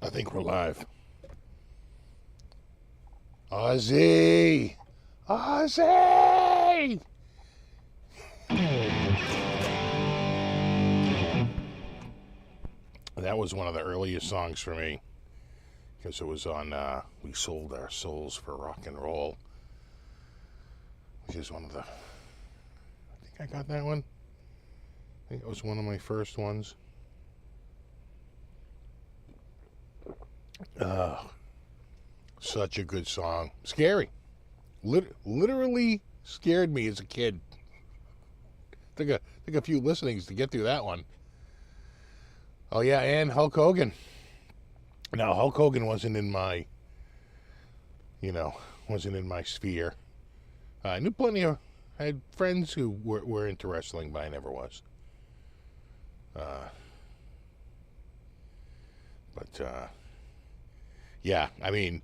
I think we're live. Ozzy! Ozzy! That was one of the earliest songs for me, because it was on We Sold Our Souls for Rock and Roll, which is one of the, I think I got that one. I think it was one of my first ones. Such a good song. Scary. Literally scared me as a kid. Took a few listenings to get through that one. Oh yeah, and Hulk Hogan. Now Hulk Hogan wasn't in my sphere. I knew plenty of, I had friends who were into wrestling, but I never was. Yeah, I mean,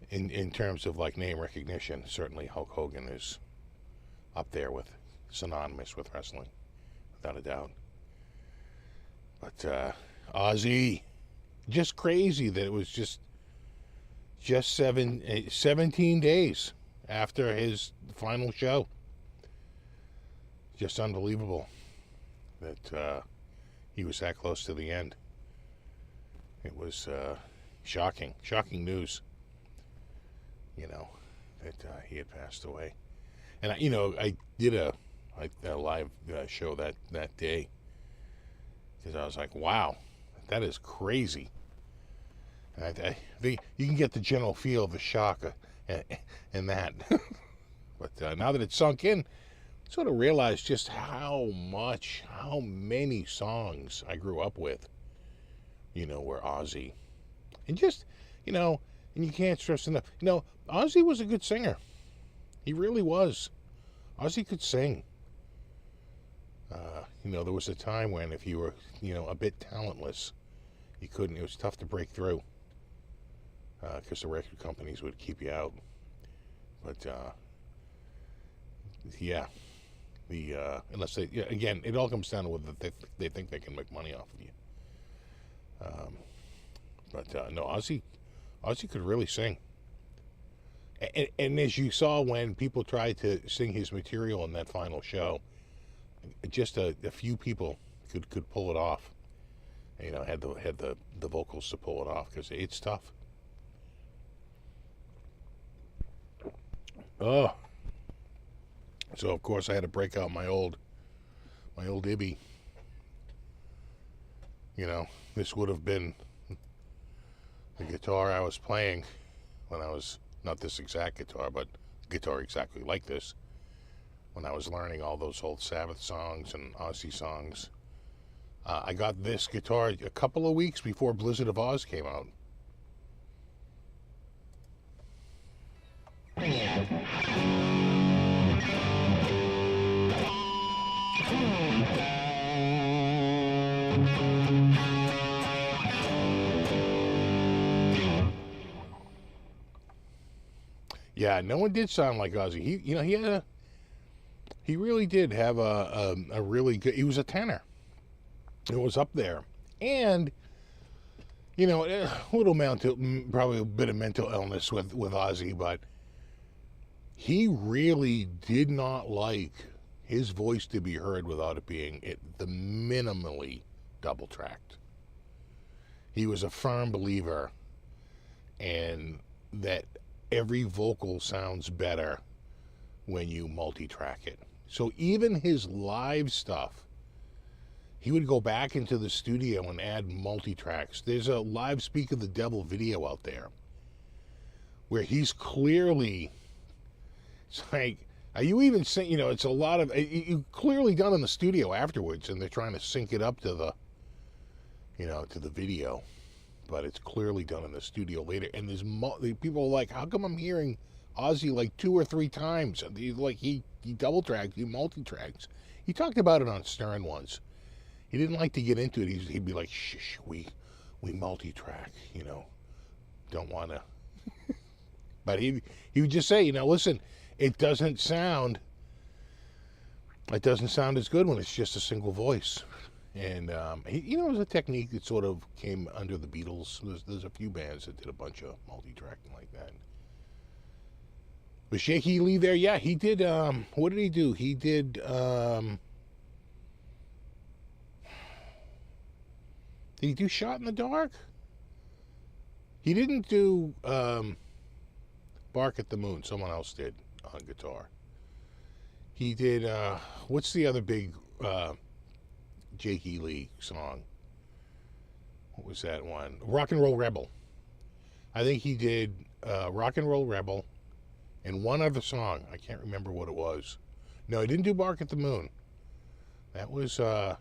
in terms of like name recognition, certainly Hulk Hogan is up there with, synonymous with wrestling, without a doubt. But Ozzy, just crazy that it was just 17 days after his final show. Just unbelievable that he was that close to the end. It was shocking news, that he had passed away. And I did a live show that day, because I was like, wow, that is crazy. And I think you can get the general feel of the shock in that. But now that it's sunk in, I sort of realized just how many songs I grew up with, were Ozzy. And just, and you can't stress enough, Ozzy was a good singer. He really was. Ozzy could sing. There was a time when if you were, a bit talentless, you couldn't, it was tough to break through, because the record companies would keep you out. But, yeah, unless they, again, it all comes down to whether they think they can make money off of you. But no, Ozzy could really sing. And as you saw when people tried to sing his material in that final show, just a few people could pull it off. Had the vocals to pull it off, because it's tough. Oh, so of course I had to break out my old Ibby. This would have been the guitar I was playing when I was, not this exact guitar, but guitar exactly like this, when I was learning all those old Sabbath songs and Ozzy songs. I got this guitar a couple of weeks before Blizzard of Oz came out. Yeah, no one did sound like Ozzy. He really did have a really good, he was a tenor. It was up there. And, a little probably a bit of mental illness with Ozzy, but he really did not like his voice to be heard without it being the minimally double tracked. He was a firm believer in that every vocal sounds better when you multi-track it. So even his live stuff, he would go back into the studio and add multi-tracks. There's a live Speak of the Devil video out there where he's clearly, it's like, are you even saying, it's a lot of, you clearly done in the studio afterwards, and they're trying to sync it up to the, to the video. But it's clearly done in the studio later. And there's people are like, how come I'm hearing Ozzy like 2 or 3 times? He double tracks, he multi-tracks. He talked about it on Stern once. He didn't like to get into it. He'd be like, shh, we multi-track, don't want to. But he would just say, listen, it doesn't sound as good when it's just a single voice. And it was a technique that sort of came under the Beatles. There's a few bands that did a bunch of multi-tracking like that. Was Shaky Lee there? Yeah, he did. What did he do? He did. Did he do Shot in the Dark? He didn't do Bark at the Moon. Someone else did on guitar. He did. What's the other big Jakey Lee song? What was that one? Rock and Roll Rebel. I think he did Rock and Roll Rebel and one other song. I can't remember what it was. No, he didn't do Bark at the Moon. That was I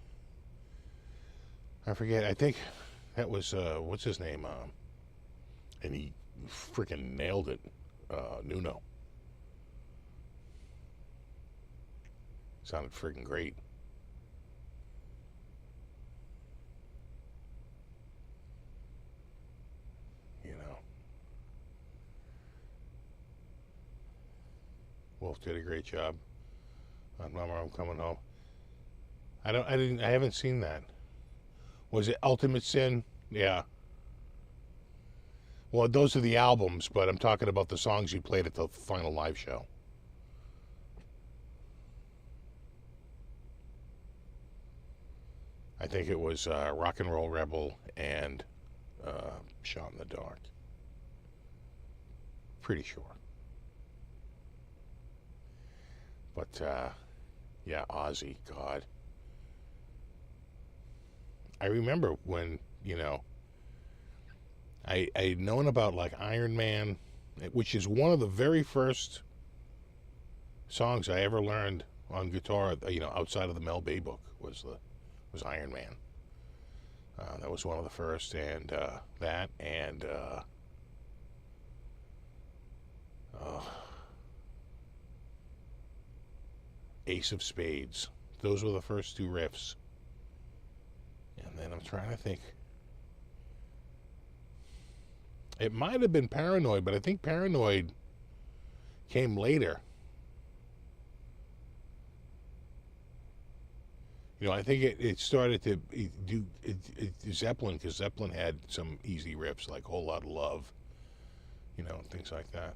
forget. I think that was what's his name? And he freaking nailed it. Nuno. Sounded freaking great. Wolf did a great job on Mama, I'm Coming Home. I haven't seen that. Was it Ultimate Sin? Yeah. Well, those are the albums, but I'm talking about the songs you played at the final live show. I think it was Rock and Roll Rebel and Shot in the Dark. Pretty sure. But, yeah, Ozzy, God. I remember when, I'd known about, like, Iron Man, which is one of the very first songs I ever learned on guitar, outside of the Mel Bay book, was Iron Man. That was one of the first, and that, and Ace of Spades. Those were the first two riffs. And then I'm trying to think. It might have been Paranoid, but I think Paranoid came later. I think it started to do Zeppelin, because Zeppelin had some easy riffs like Whole Lot of Love, things like that.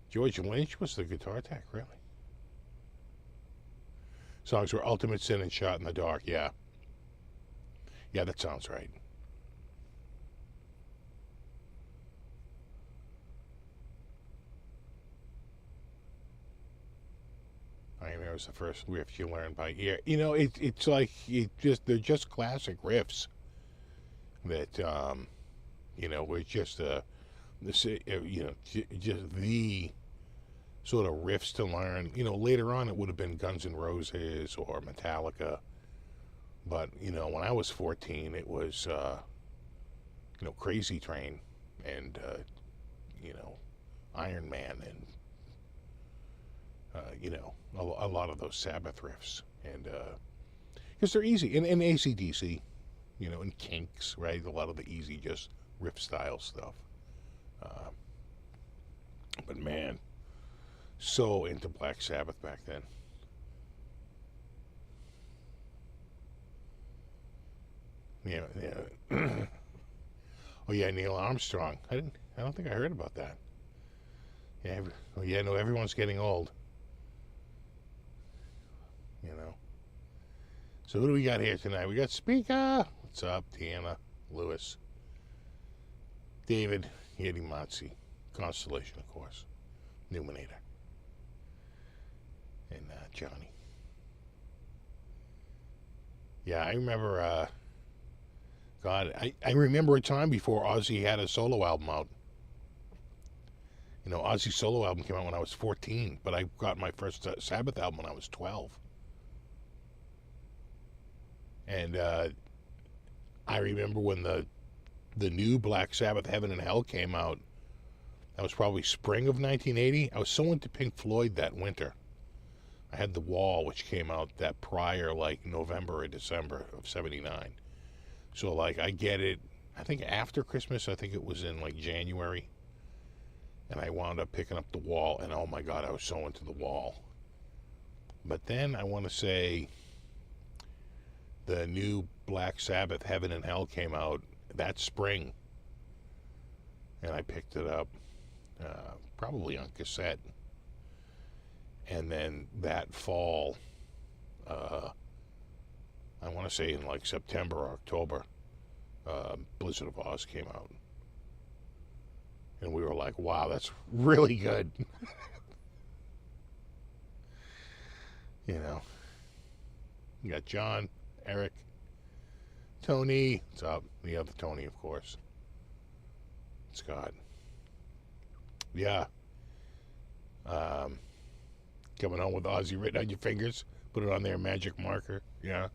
George Lynch was the guitar tech, really? Songs were Ultimate Sin and Shot in the Dark, yeah. Yeah, that sounds right. Iron Man was the first riff you learned by ear. It's like they're just classic riffs that were just just the sort of riffs to learn. Later on it would have been Guns N' Roses or Metallica, but when I was 14, it was Crazy Train and Iron Man and a lot of those Sabbath riffs, and because they're easy, and AC/DC, and Kinks, right? A lot of the easy, just riff style stuff. But man, so into Black Sabbath back then. Yeah. Oh yeah, Neil Armstrong. I don't think I heard about that. Yeah. Oh yeah. No, everyone's getting old. So who do we got here tonight? We got Speaker. What's up, Deanna, Lewis, David, Yeti Matzi, Constellation, of course, Numinator, and Johnny. Yeah, I remember. God, I remember a time before Ozzy had a solo album out. Ozzy's solo album came out when I was 14, but I got my first Sabbath album when I was 12. And I remember when the new Black Sabbath, Heaven and Hell, came out. That was probably spring of 1980. I was so into Pink Floyd that winter. I had The Wall, which came out that prior, like November or December of 79. So, like, I get it, I think after Christmas. I think it was in, like, January. And I wound up picking up The Wall, and oh my God, I was so into The Wall. But then I want to say the new Black Sabbath, Heaven and Hell, came out that spring. And I picked it up, probably on cassette. And then that fall, I want to say in like September or October, Blizzard of Oz came out. And we were like, wow, that's really good. You know, you got John, Eric, Tony, what's up? The other Tony, of course. Scott. Yeah. Coming home with Ozzy written on your fingers. Put it on there, magic marker. Yeah.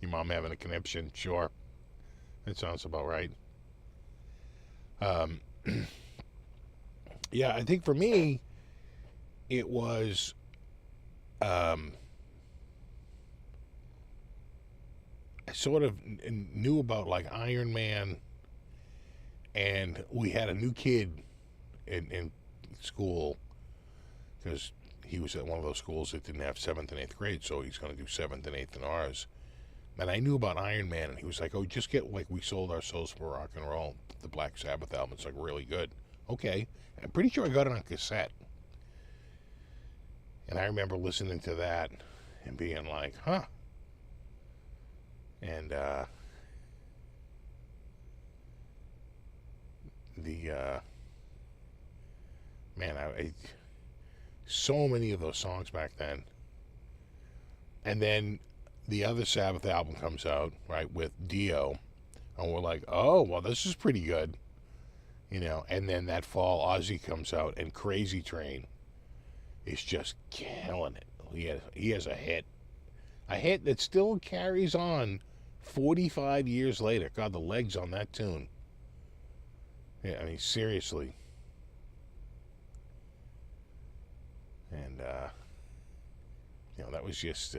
Your mom having a conniption. Sure. That sounds about right. Yeah, I think for me, it was... I sort of knew about like Iron Man, and we had a new kid in school because he was at one of those schools that didn't have 7th and 8th grade, so he's going to do 7th and 8th in ours. And I knew about Iron Man, and he was like, oh, just get like We Sold Our Souls for Rock and Roll, the Black Sabbath album. It's like really good. Okay. I'm pretty sure I got it on cassette. And I remember listening to that and being like, huh. And man, so many of those songs back then. And then the other Sabbath album comes out, right, with Dio, and we're like, oh, well, this is pretty good, you know. And then that fall, Ozzy comes out, and Crazy Train is just killing it. He has a hit that still carries on 45 years later. God, the legs on that tune. Yeah, I mean, seriously. And, you know, that was just,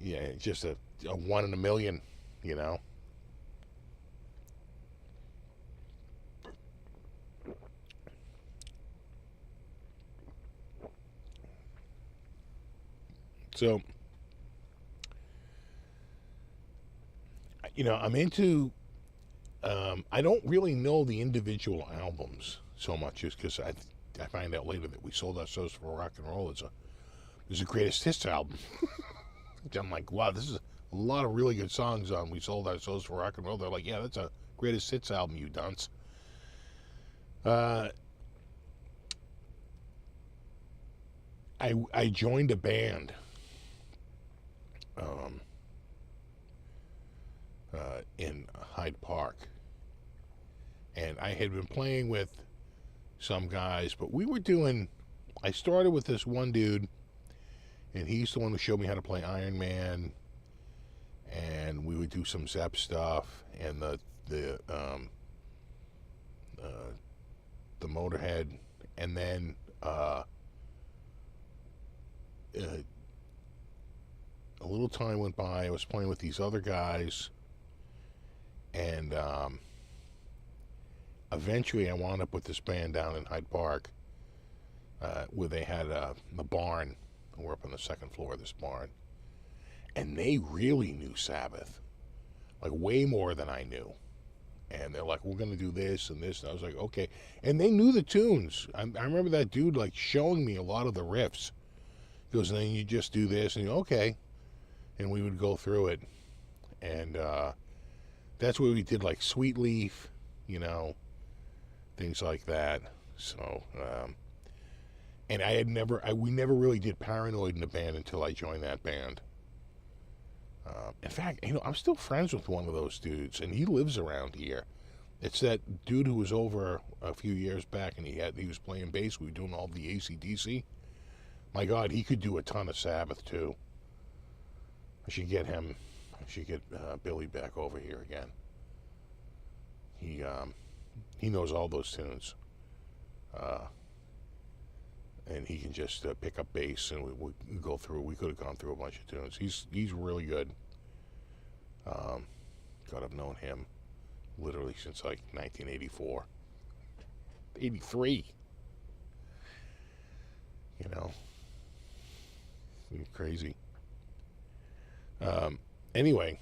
yeah, just a one in a million, you know. So, you know, I'm into, I don't really know the individual albums so much, just because I find out later that We Sold Our Souls for Rock and Roll is a greatest hits album. I'm like, wow, this is a lot of really good songs on We Sold Our Souls for Rock and Roll. They're like, yeah, that's a greatest hits album, you dunce. I joined a band in Hyde Park, and I had been playing with some guys, but I started with this one dude, and he's the one who showed me how to play Iron Man, and we would do some Zepp stuff, and the Motorhead, and then a little time went by. I was playing with these other guys, and eventually I wound up with this band down in Hyde Park, where they had the barn. We're up on the second floor of this barn, and they really knew Sabbath, like way more than I knew. And they're like, we're going to do this and this. And I was like, okay. And they knew the tunes. I remember that dude like showing me a lot of the riffs. He goes, and then you just do this, and you go, okay. And we would go through it. And that's where we did like Sweet Leaf, you know, things like that. So, and we never really did Paranoid in the band until I joined that band. In fact, you know, I'm still friends with one of those dudes, and he lives around here. It's that dude who was over a few years back, and he was playing bass. We were doing all the AC/DC. My God, he could do a ton of Sabbath too. I should get Billy back over here again. He knows all those tunes, and he can just pick up bass, and we go through. We could have gone through a bunch of tunes. He's really good. God, I've known him literally since like 1984. '83. You know, crazy. Anyway,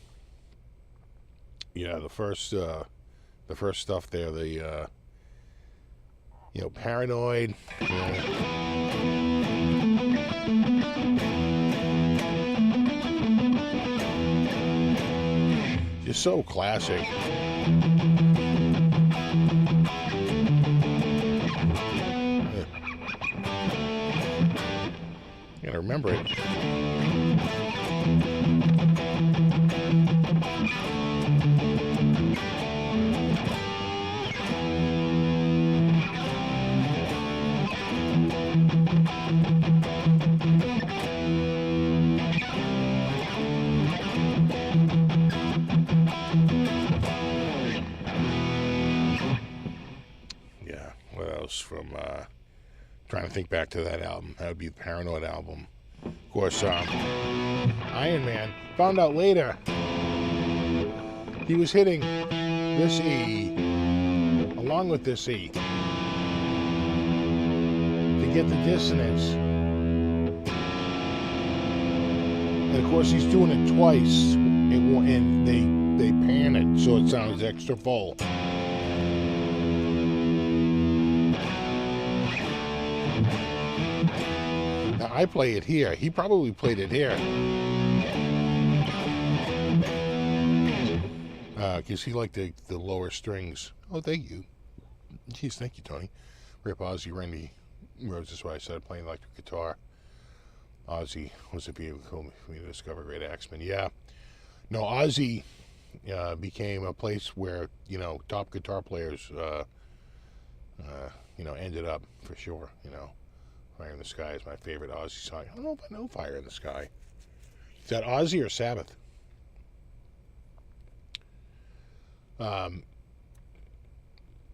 yeah, the first stuff there, the Paranoid. Just so classic. Gotta remember it. Yeah, what else from trying to think back to that album. That would be the Paranoid album. Of course, Iron Man. Found out later he was hitting this E along with this E to get the dissonance. And of course, he's doing it twice, and they pan it so it sounds extra full. I play it here. He probably played it here. Because he liked the lower strings. Oh, thank you. Jeez, thank you, Tony. Rip Ozzy, Randy Rhoads. That's why I started playing electric guitar. Ozzy was a vehicle for me to discover great axemen. Yeah. No, Ozzy became a place where, top guitar players, ended up, for sure, Fire in the Sky is my favorite Ozzy song. I don't know if I know Fire in the Sky. Is that Ozzy or Sabbath?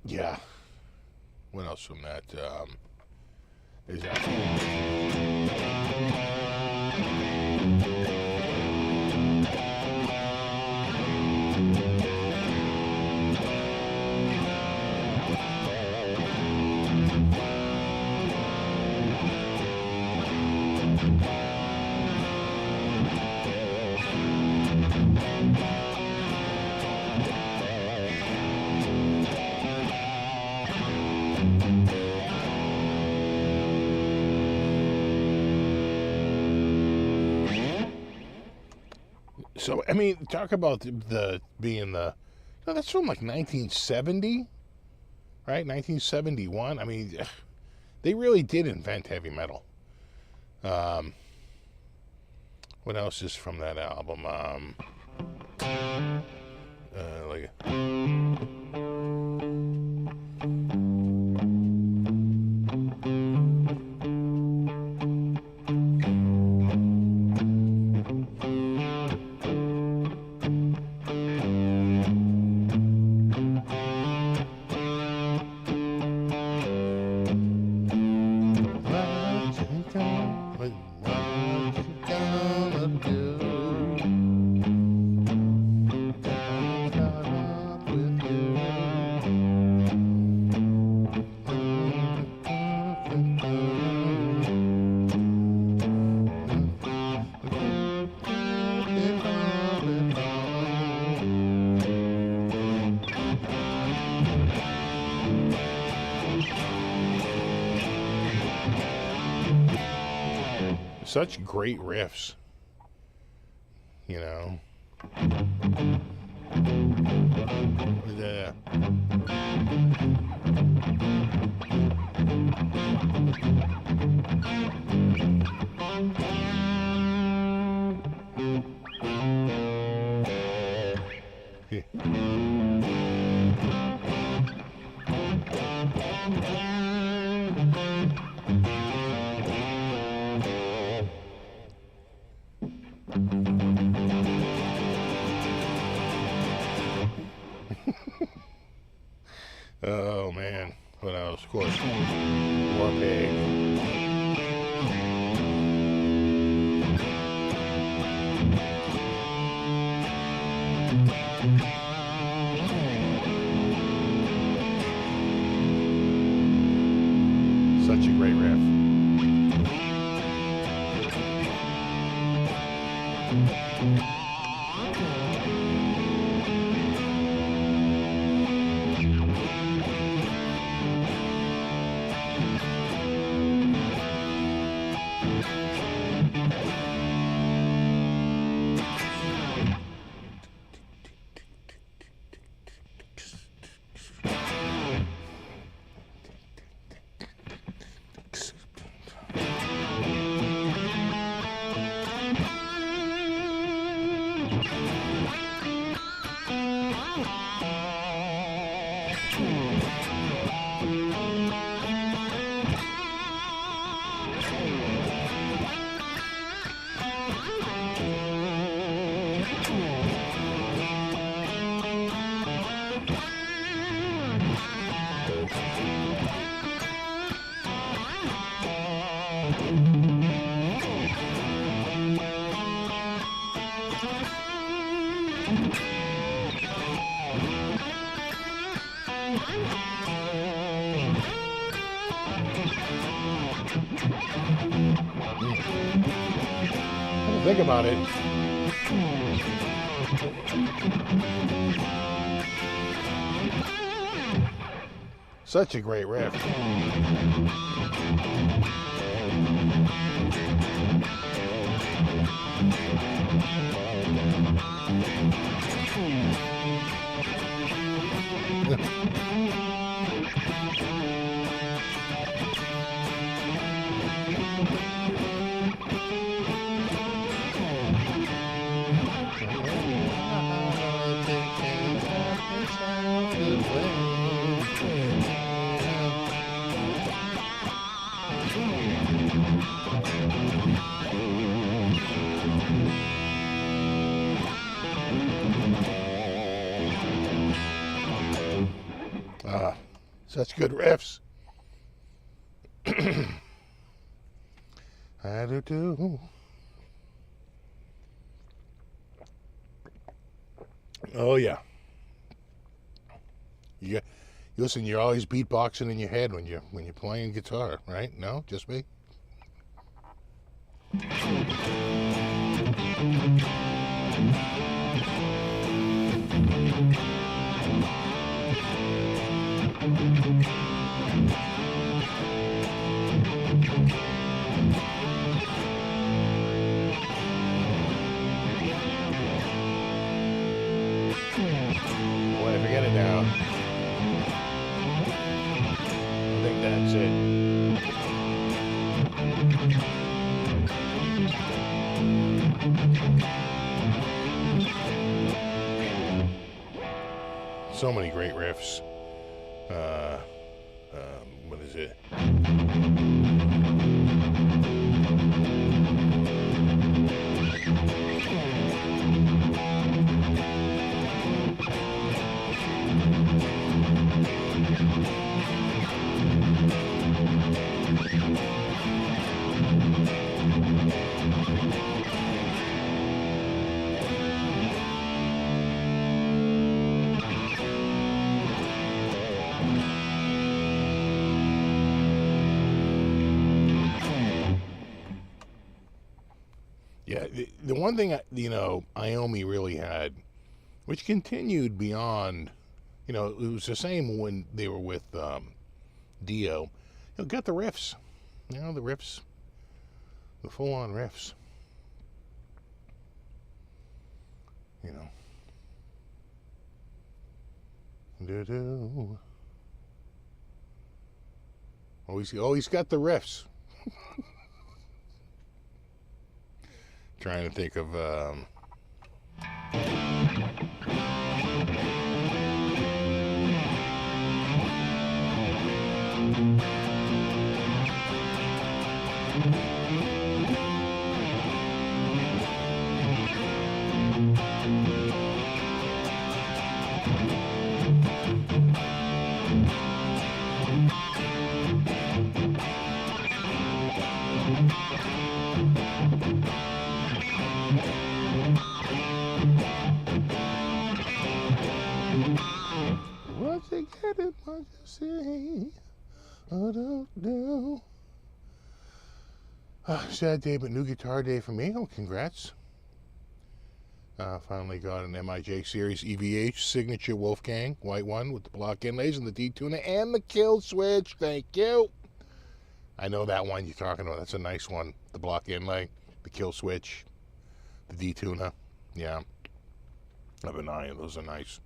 Yeah. What else from that? Is that... So, I mean, talk about that's from like 1970, right? 1971. I mean, they really did invent heavy metal. What else is from that album? Such great riffs, Yeah. Oh man, what else? Of course, War Pig. Think about it. Such a great riff. Such good riffs. I do. Oh yeah. Listen, you're always beatboxing in your head when you're playing guitar, right? No, just me. Boy, I forget it now. I think that's it. So many great riffs. What is it? Yeah, the one thing, Iommi really had, which continued beyond, it was the same when they were with Dio. Got the riffs, the riffs, the full-on riffs. Do. He's got the riffs. Trying to think of what's it getting what you say? I don't know. Sad day, but new guitar day for me. Oh, congrats. Finally got an MIJ Series EVH Signature Wolfgang, white one with the block inlays and the D-tuner and the kill switch. Thank you. I know that one you're talking about. That's a nice one. The block inlay, the kill switch, the D-tuner. Yeah. I've been eyeing. Those are nice.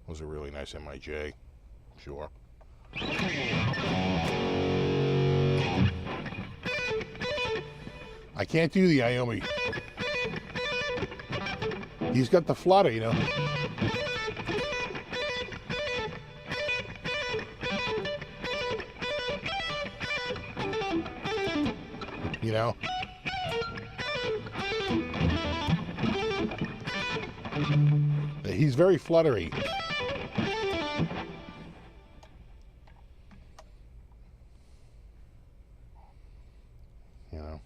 Those are really nice MIJ. Sure. I can't do the Iommi. He's got the flutter, you know. You know. He's very fluttery. You know.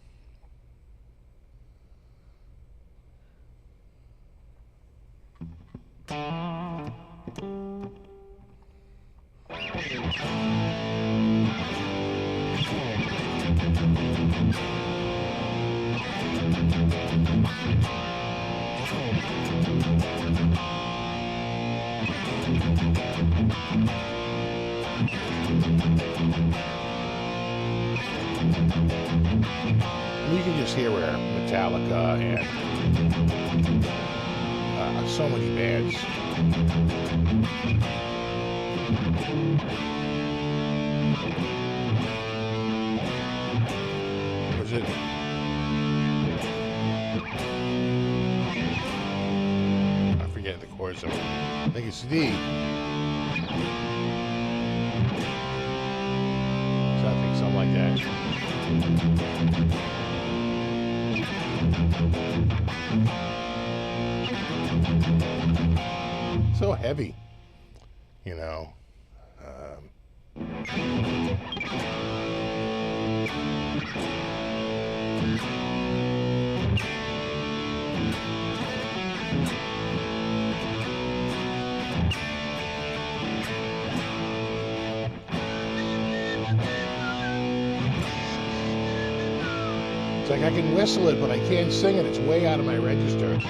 You can just hear where Metallica and so many bands. Was it? I forget the chords. I think it's D. So I think something like that. So heavy, you know. It's like I can whistle it, but I can't sing it. It's way out of my register.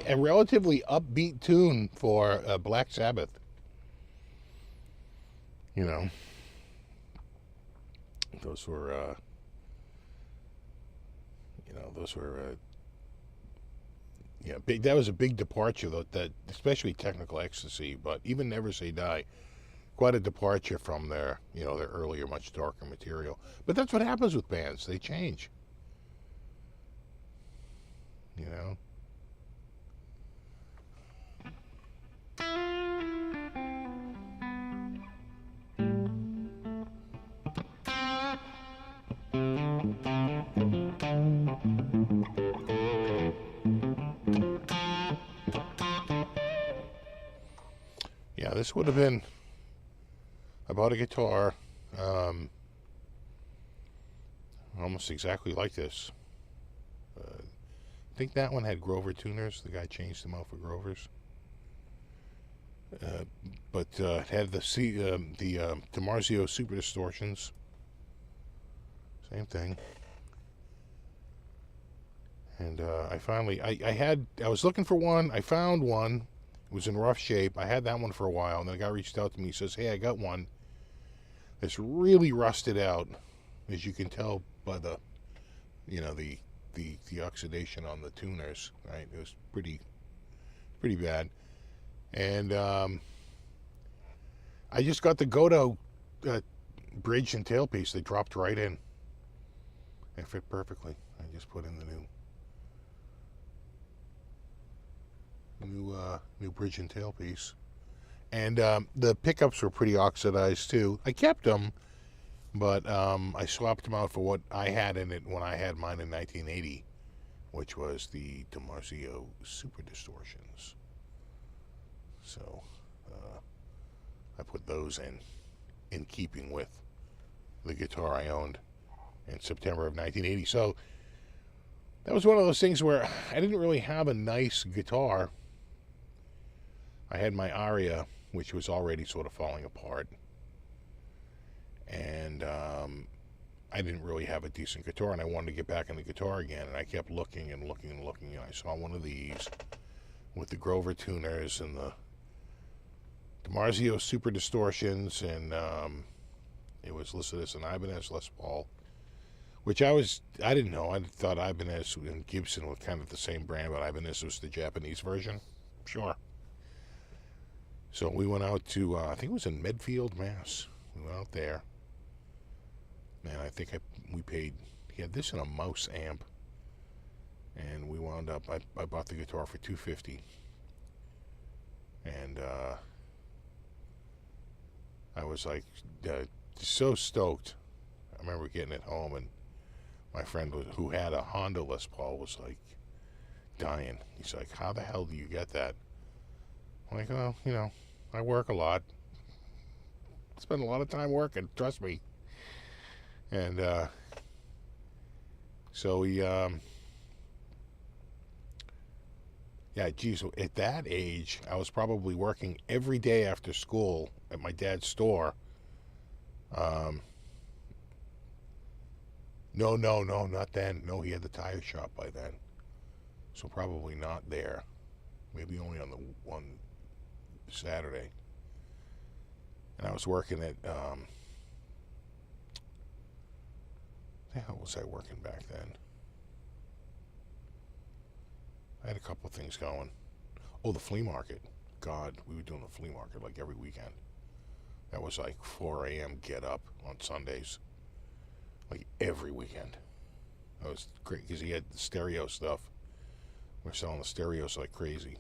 A relatively upbeat tune for Black Sabbath. You know, those were, yeah, big. That was a big departure, though. That especially Technical Ecstasy, but even Never Say Die, quite a departure from their earlier, much darker material. But that's what happens with bands; they change. You know. Yeah, this would have been about a guitar, almost exactly like this. I think that one had Grover tuners. The guy changed them out for Grovers. But it had the DiMarzio Super Distortions. Same thing. And I was looking for one. I found one. It was in rough shape. I had that one for a while, and then a guy reached out to me. He says, "Hey, I got one. It's really rusted out, as you can tell by the oxidation on the tuners. Right? It was pretty bad." And I just got the Godo bridge and tailpiece. They dropped right in. It fit perfectly. I just put in the new bridge and tailpiece, And the pickups were pretty oxidized too. I kept them, but I swapped them out for what I had in it when I had mine in 1980, which was the DiMarzio Super Distortions. So I put those in keeping with the guitar I owned in September of 1980. So that was one of those things where I didn't really have a nice guitar. I had my Aria, which was already sort of falling apart. And I didn't really have a decent guitar, and I wanted to get back in the guitar again. And I kept looking and looking and looking, and I saw one of these with the Grover tuners and the DiMarzio Super Distortions, and it was listed as an Ibanez Les Paul, which I didn't know. I thought Ibanez and Gibson were kind of the same brand, but Ibanez was the Japanese version. Sure. So we went out to, I think it was in Medfield, Mass. We went out there, and I think we paid, he had this in a mouse amp, and we wound up, I bought the guitar for $250, and I was like so stoked. I remember getting it home, and my friend who had a Honda Les Paul was like dying. He's like, how the hell do you get that? I'm like, well, you know, I work a lot. Spend a lot of time working, trust me. And so we, yeah, geez, at that age, I was probably working every day after school at my dad's store. No, not then. No, he had the tire shop by then. So probably not there. Maybe only on the one Saturday. And I was working at, the hell was I working back then? I had a couple of things going. Oh, the flea market. God, we were doing the flea market like every weekend. That was like 4 a.m. get up on Sundays. Like every weekend. That was great because he had the stereo stuff. We're selling the stereos like crazy.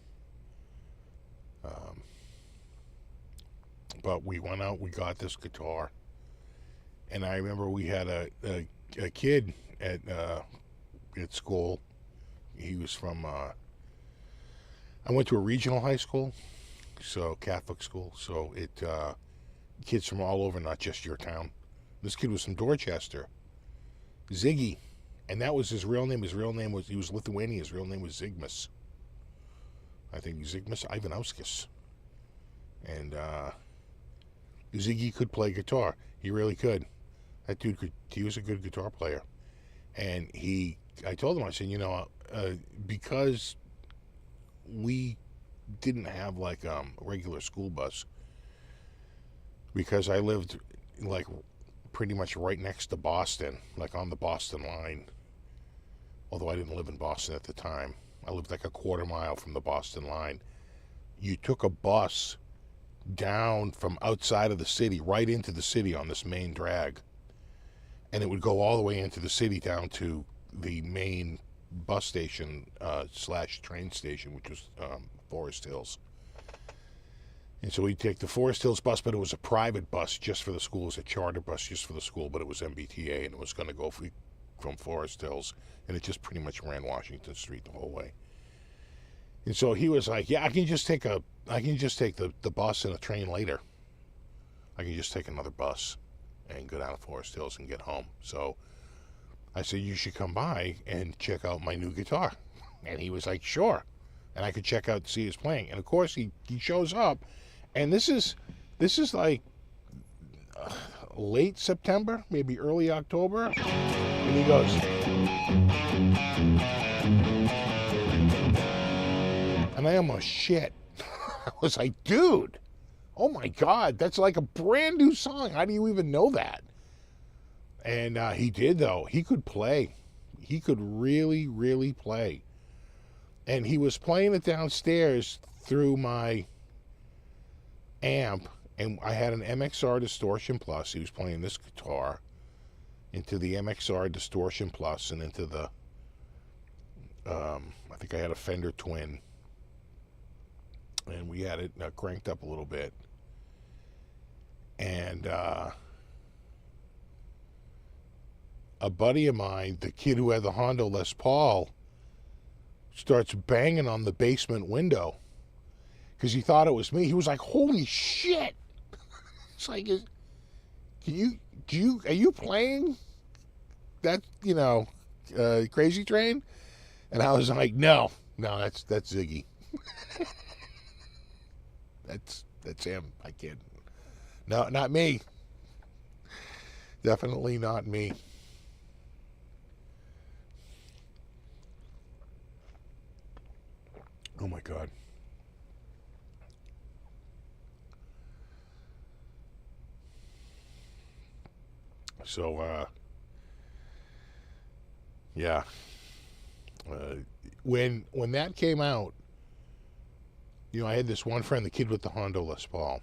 But we went out, we got this guitar. And I remember we had a kid at school. He was from, I went to a regional high school, so Catholic school. So kids from all over, not just your town. This kid was from Dorchester. Ziggy. And that was his real name. His real name was, he was Lithuanian. His real name was Zigmas. I think Zigmas Ivanauskis. And Ziggy could play guitar. He really could. That dude could, he was a good guitar player. And I told him, I said, you know, because we didn't have like a regular school bus, because I lived like pretty much right next to Boston, like on the Boston line. Although I didn't live in Boston at the time. I lived like a quarter mile from the Boston line. You took a bus down from outside of the city, right into the city on this main drag. And it would go all the way into the city down to the main bus station / train station, which was Forest Hills. And so we'd take the Forest Hills bus, but it was a private bus just for the school. It was a charter bus just for the school, but it was MBTA, and it was going to go from Forest Hills, and it just pretty much ran Washington Street the whole way. And so he was like, yeah, I can just take the bus and a train later. I can just take another bus and go down to Forest Hills and get home. So I said, you should come by and check out my new guitar. And he was like, sure. And I could check out, see his playing. And of course he shows up, and this is like late September, maybe early October. And he goes, and I almost shit. I was like, dude, oh my God, that's like a brand new song. How do you even know that? And he did, though. He could play. He could really, really play. And he was playing it downstairs through my amp, and I had an MXR Distortion Plus. He was playing this guitar into the MXR Distortion Plus and into the, I think I had a Fender Twin. and we had it cranked up a little bit. And a buddy of mine, the kid who had the Honda Les Paul, starts banging on the basement window because he thought it was me. He was like, "Holy shit!" It's like, are you playing that, Crazy Train? And I was like, no, that's Ziggy. that's him. I can't. No, not me. Definitely not me. Oh my God. So, yeah. When that came out, I had this one friend, the kid with the Honda Les Paul.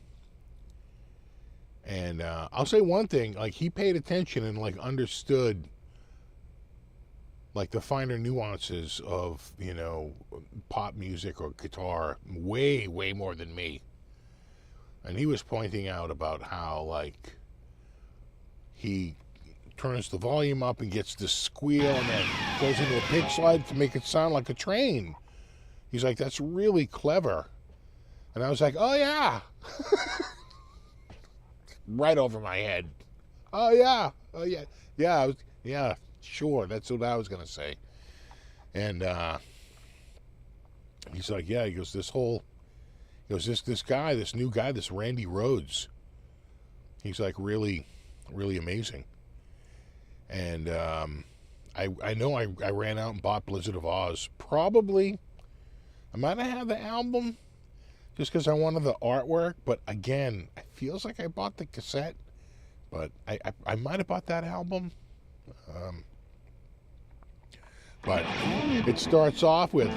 And I'll say one thing, like, he paid attention and, like, understood, like, the finer nuances of, pop music or guitar way, way more than me. And he was pointing out about how, like, he turns the volume up and gets this squeal and then goes into a pitch slide to make it sound like a train. He's like, that's really clever. And I was like, oh, yeah. Right over my head. Oh, yeah. Oh, yeah. Yeah, yeah, sure. That's what I was going to say. And he's like, yeah, he goes, this guy, this new guy, this Randy Rhoads, he's like really, really amazing. And I know I ran out and bought Blizzard of Oz. Probably, I might have had the album just because I wanted the artwork. But again, it feels like I bought the cassette. But I might have bought that album. But it starts off with...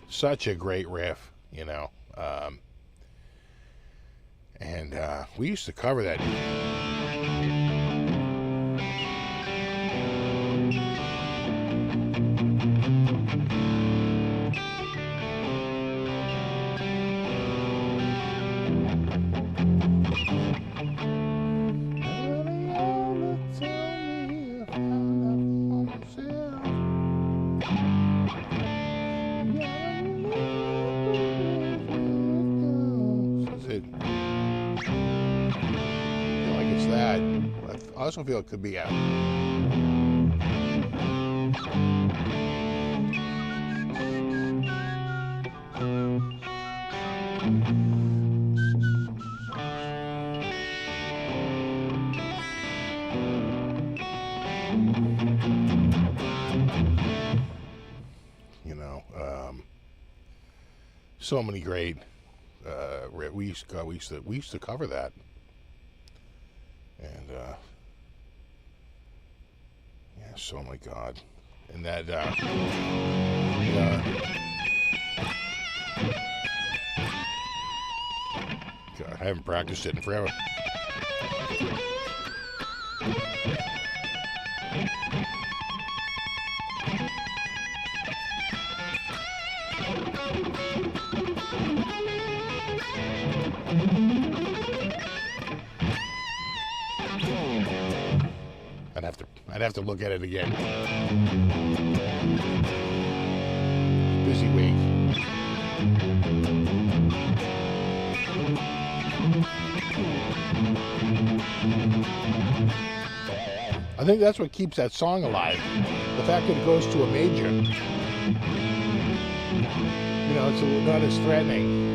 Such a great riff, and we used to cover that. I also feel it could be out. So many great. We used to cover that, and. Yes, oh my God. And that, God, I haven't practiced it in forever. I'd have to look at it again. Busy week. I think that's what keeps that song alive. The fact that it goes to a major. It's not as threatening,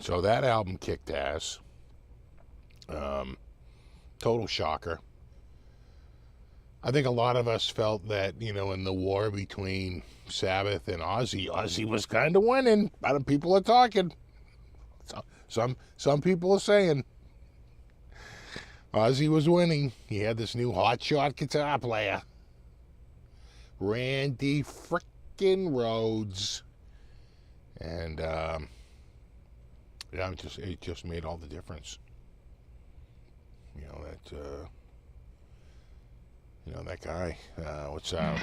So that album kicked ass. Total shocker. I think a lot of us felt that, you know, in the war between Sabbath and Ozzy was kind of winning. A lot of people are talking. Some people are saying Ozzy was winning. He had this new hotshot guitar player, Randy frickin' Rhoads, and yeah, it just made all the difference. You know that guy. What's that?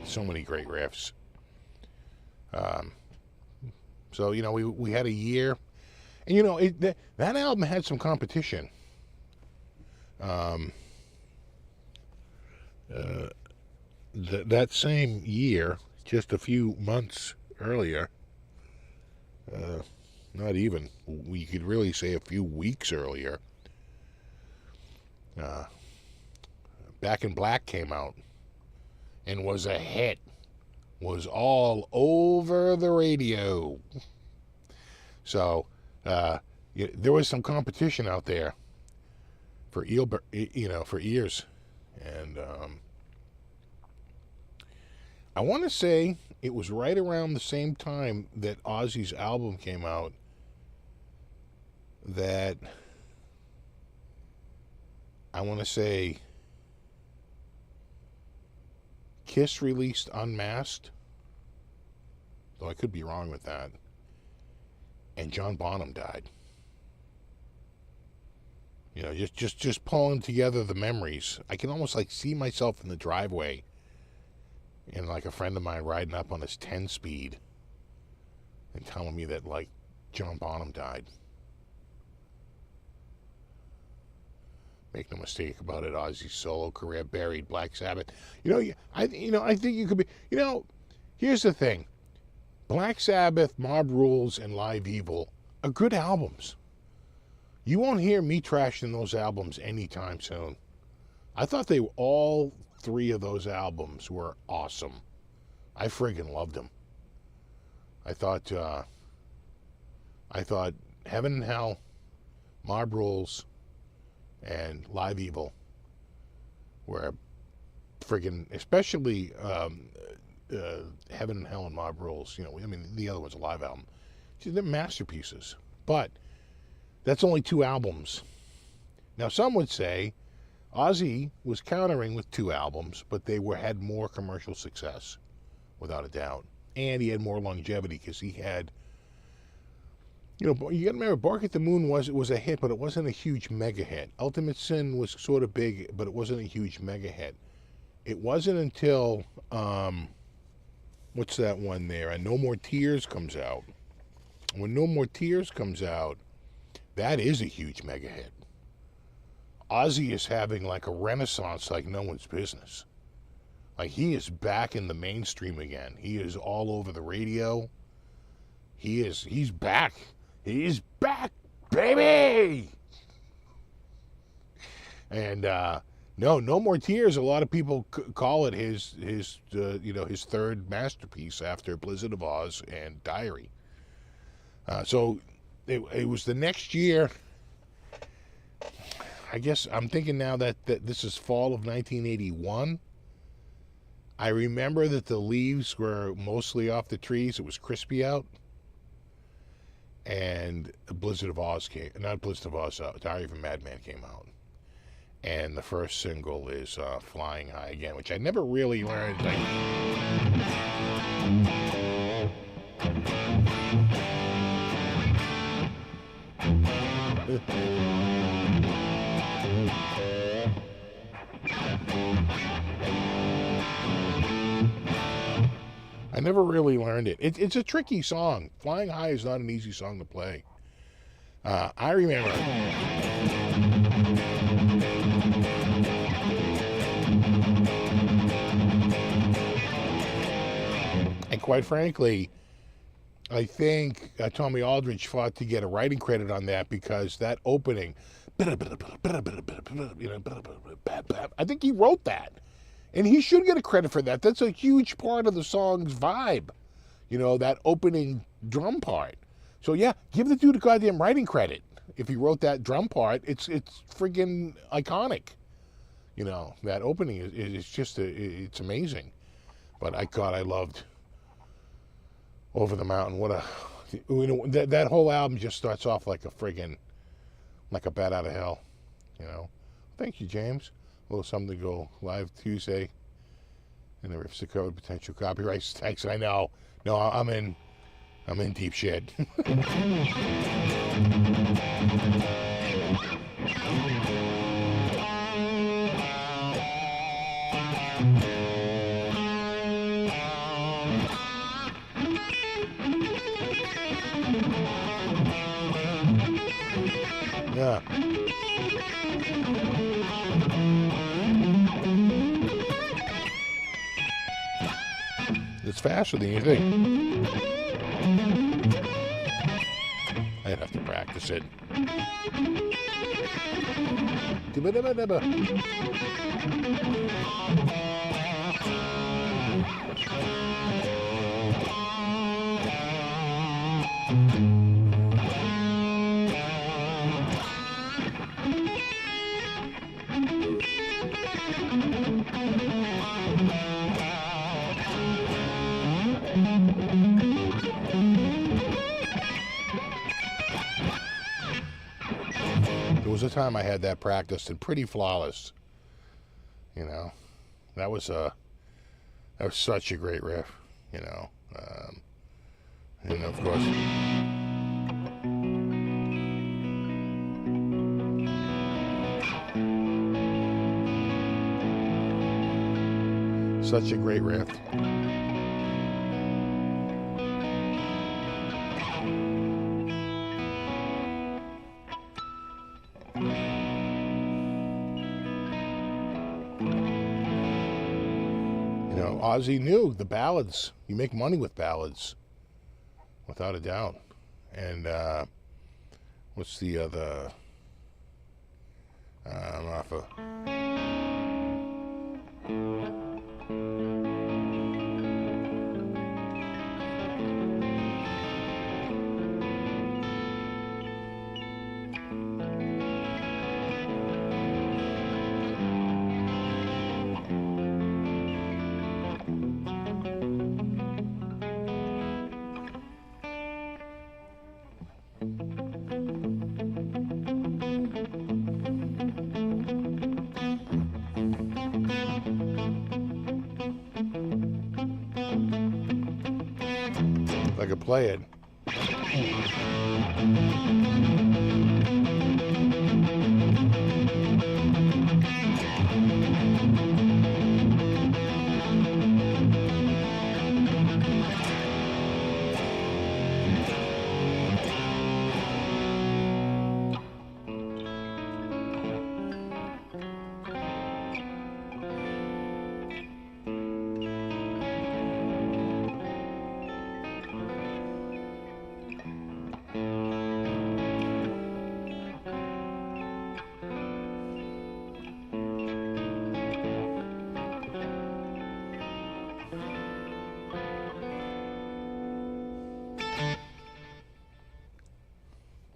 So many great riffs. So you know, we had a year, and you know that album had some competition. That same year, just a few months earlier, not even, we could really say a few weeks earlier, Back in Black came out and was a hit. Was all over the radio. So there was some competition out there for for ears, and I want to say it was right around the same time that Ozzy's album came out that I want to say Kiss released Unmasked, though I could be wrong with that, and John Bonham died. You know, just pulling together the memories. I can almost like see myself in the driveway and like a friend of mine riding up on his 10-speed and telling me that like John Bonham died. Make no mistake about it, Ozzy's solo career buried, Black Sabbath. I think you could be. You know, here's the thing: Black Sabbath, Mob Rules, and Live Evil are good albums. You won't hear me trashing those albums anytime soon. I thought all three of those albums were awesome. I friggin' loved them. I thought Heaven and Hell, Mob Rules, and Live Evil were friggin', especially Heaven and Hell and Mob Rules. You know, I mean, the other one's a live album. See, they're masterpieces. But that's only 2 albums. Now, some would say Ozzy was countering with 2 albums, but they had more commercial success, without a doubt. And he had more longevity because he had, you know, you got to remember, Bark at the Moon was a hit, but it wasn't a huge mega hit. Ultimate Sin was sort of big, but it wasn't a huge mega hit. It wasn't until, what's that one there? No More Tears comes out. When No More Tears comes out, that is a huge mega hit. Ozzy is having like a renaissance like no one's business. Like, he is back in the mainstream again. He is all over the radio. He's back. He's back, baby! And No More Tears, a lot of people call it his third masterpiece after Blizzard of Oz and Diary. So it was the next year. I guess I'm thinking now that this is fall of 1981. I remember that the leaves were mostly off the trees. It was crispy out. And Blizzard of Oz Diary of a Madman came out. And the first single is Flying High Again, which I never really learned. I never really learned it. It's a tricky song. Flying High is not an easy song to play. I remember. quite frankly, I think Tommy Aldridge fought to get a writing credit on that because that opening, I think he wrote that. And he should get a credit for that. That's a huge part of the song's vibe, that opening drum part. So yeah, give the dude a goddamn writing credit. If he wrote that drum part, it's friggin' iconic. That opening is just, it's amazing. But I loved Over the Mountain. That whole album just starts off like a bat out of hell. Thank you, James. A little something to go live Tuesday. And the riffs are covered, potential copyrights. Thanks, I know. No, I'm in deep shit. Yeah. It's faster than you think. I'd have to practice it. There was a time I had that practiced and pretty flawless. That was such a great riff. And of course, such a great riff. Ozzy knew the ballads. You make money with ballads, without a doubt. And what's the other? Off of. I could play it.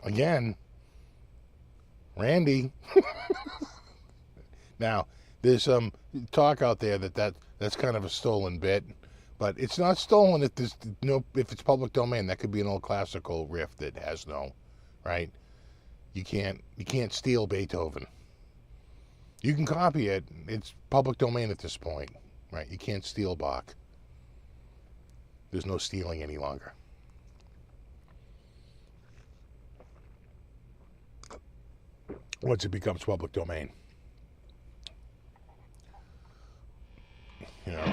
Again, Randy. Now, there's some talk out there that's kind of a stolen bit, but it's not stolen if it's public domain. That could be an old classical riff that has no, right? You can't steal Beethoven. You can copy it. It's public domain at this point, right? You can't steal Bach. There's no stealing any longer. Once it becomes public domain. Yeah,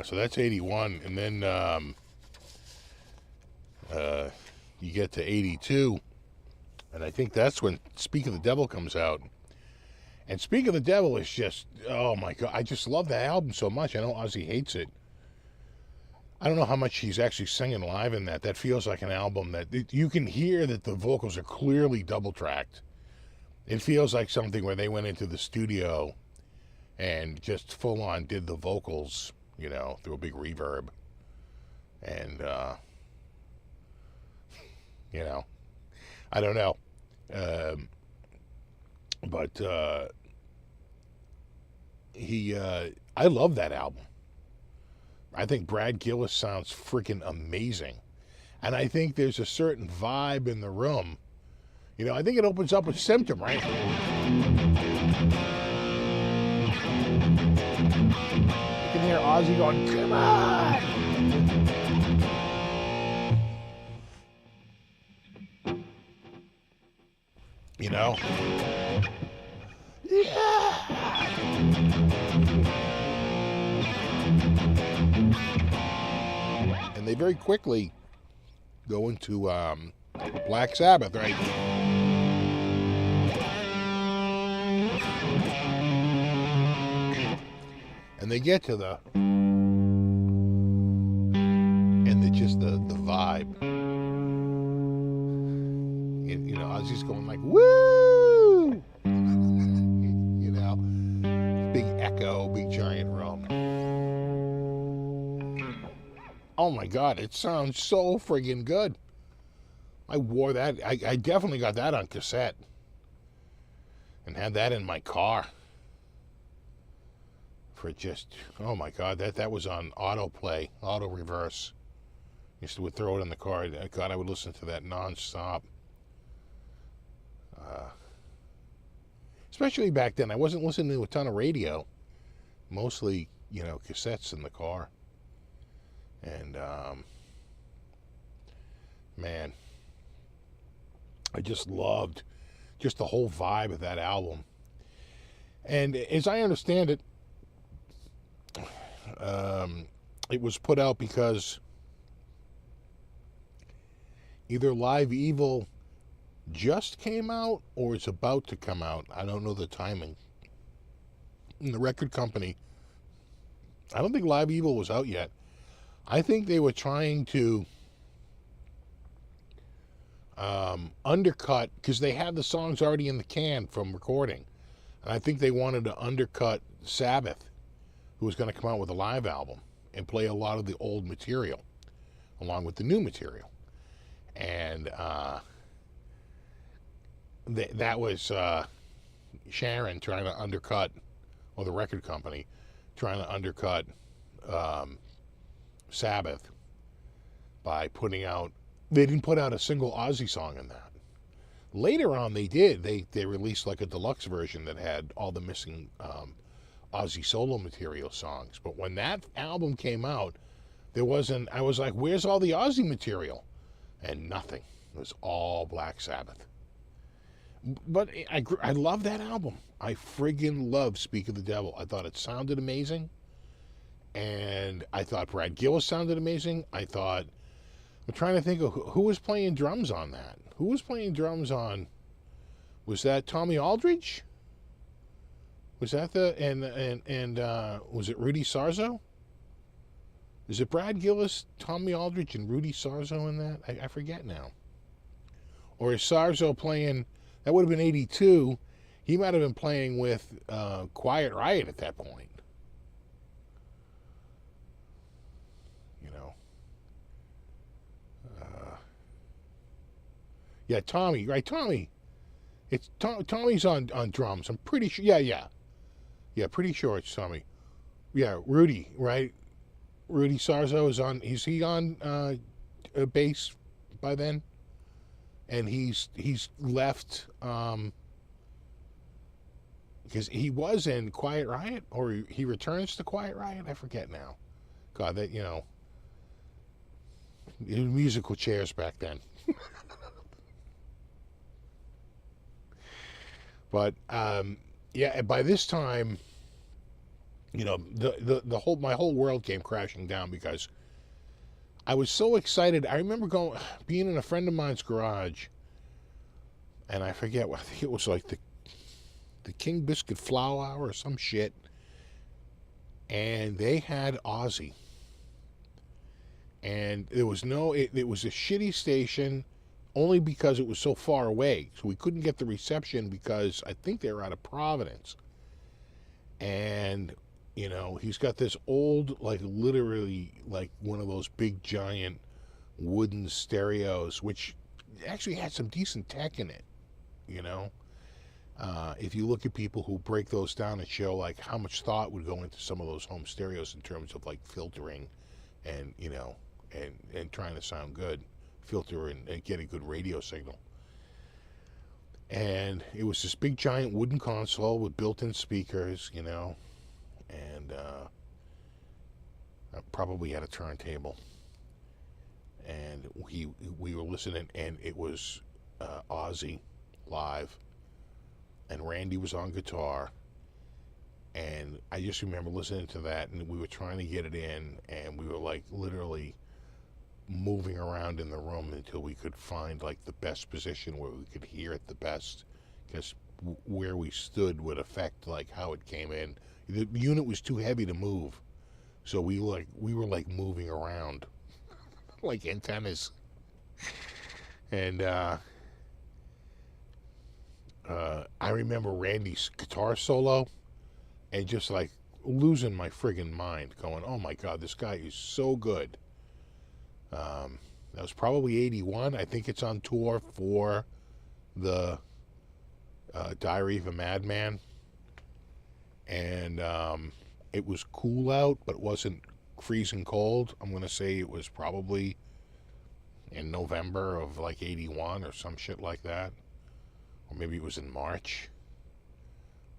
so that's 81, and then you get to 82, And I think that's when Speak of the Devil comes out. And Speak of the Devil is just, oh my God, I just love that album so much. I know Ozzy hates it. I don't know how much he's actually singing live in that. That feels like an album that you can hear that the vocals are clearly double tracked. It feels like something where they went into the studio and just full on did the vocals, through a big reverb. And, I don't know. But I love that album. I think Brad Gillis sounds freaking amazing. And I think there's a certain vibe in the room. I think it opens up with Symptom, right? You can hear Ozzy going, come on! Yeah! And they very quickly go into Black Sabbath, right? And they get to the vibe. Ozzy's going like, woo! Big echo, big giant room. Oh my God, it sounds so friggin' good. I wore that. I definitely got that on cassette. And had that in my car. For just, oh my God, that was on autoplay, auto reverse. Would throw it in the car. God, I would listen to that nonstop. Especially back then, I wasn't listening to a ton of radio. Mostly, cassettes in the car. And, man, I just loved just the whole vibe of that album. And as I understand it, it was put out because either Live Evil just came out or it's about to come out. I don't know the timing. And the record company, I don't think Live Evil was out yet. I think they were trying to undercut, because they had the songs already in the can from recording. And I think they wanted to undercut Sabbath, who was going to come out with a live album and play a lot of the old material along with the new material. And that was Sharon trying to undercut, or the record company trying to undercut Sabbath by putting out, they didn't put out a single Ozzy song in that. Later on they did. They released like a deluxe version that had all the missing Ozzy solo material songs. But when that album came out, there wasn't, I was like, where's all the Ozzy material? And nothing. It was all Black Sabbath. But I love that album. I friggin' love Speak of the Devil. I thought it sounded amazing. And I thought Brad Gillis sounded amazing. I'm trying to think of who was playing drums on that. Who was playing drums on, was that Tommy Aldridge? Was that was it Rudy Sarzo? Is it Brad Gillis, Tommy Aldridge, and Rudy Sarzo in that? I forget now. Or is Sarzo playing, that would have been 82. He might have been playing with Quiet Riot at that point. Yeah, Tommy, right? Tommy. It's Tommy's on drums. I'm pretty sure. Yeah, pretty sure it's Tommy. Yeah, Rudy, right? Rudy Sarzo is on. Is he on bass by then? And he's left because he was in Quiet Riot, or he returns to Quiet Riot. I forget now. God, that it was musical chairs back then. But yeah, by this time, my whole world came crashing down because I was so excited. I remember being in a friend of mine's garage, and I forget what, I think it was like the King Biscuit Flour or some shit, and they had Ozzy, and there was no, it was a shitty station, only because it was so far away, so we couldn't get the reception because I think they were out of Providence, and he's got this old, like literally like one of those big giant wooden stereos, which actually had some decent tech in it, you know. If you look at people who break those down and show like how much thought would go into some of those home stereos in terms of like filtering and and trying to sound good, filter and get a good radio signal. And it was this big giant wooden console with built-in speakers, and I probably had a turntable. And we were listening, and it was Ozzy live, and Randy was on guitar, and I just remember listening to that, and we were trying to get it in, and we were like literally moving around in the room until we could find like the best position where we could hear it the best, because where we stood would affect like how it came in. The unit was too heavy to move, so we were like moving around like antennas. And I remember Randy's guitar solo and just like losing my friggin' mind, going, oh my God, this guy is so good. That was probably 81. I think it's on tour for the Diary of a Madman. And it was cool out, but it wasn't freezing cold. I'm going to say it was probably in November of like 81 or some shit like that. Or maybe it was in March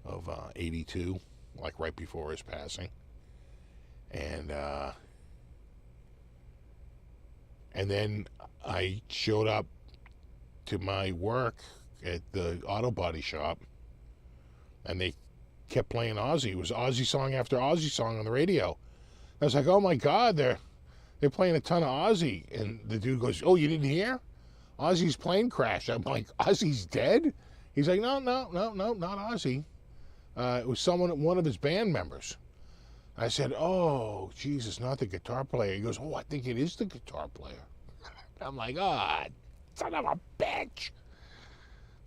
of 82, like right before his passing. And then I showed up to my work at the auto body shop, and they kept playing Ozzy. It was Ozzy song after Ozzy song on the radio. I was like, oh my God, they're playing a ton of Ozzy. And the dude goes, oh, you didn't hear? Ozzy's plane crashed. I'm like, Ozzy's dead? He's like, no, not Ozzy. It was one of his band members. I said, oh, Jesus, not the guitar player. He goes, oh, I think it is the guitar player. I'm like, oh, son of a bitch.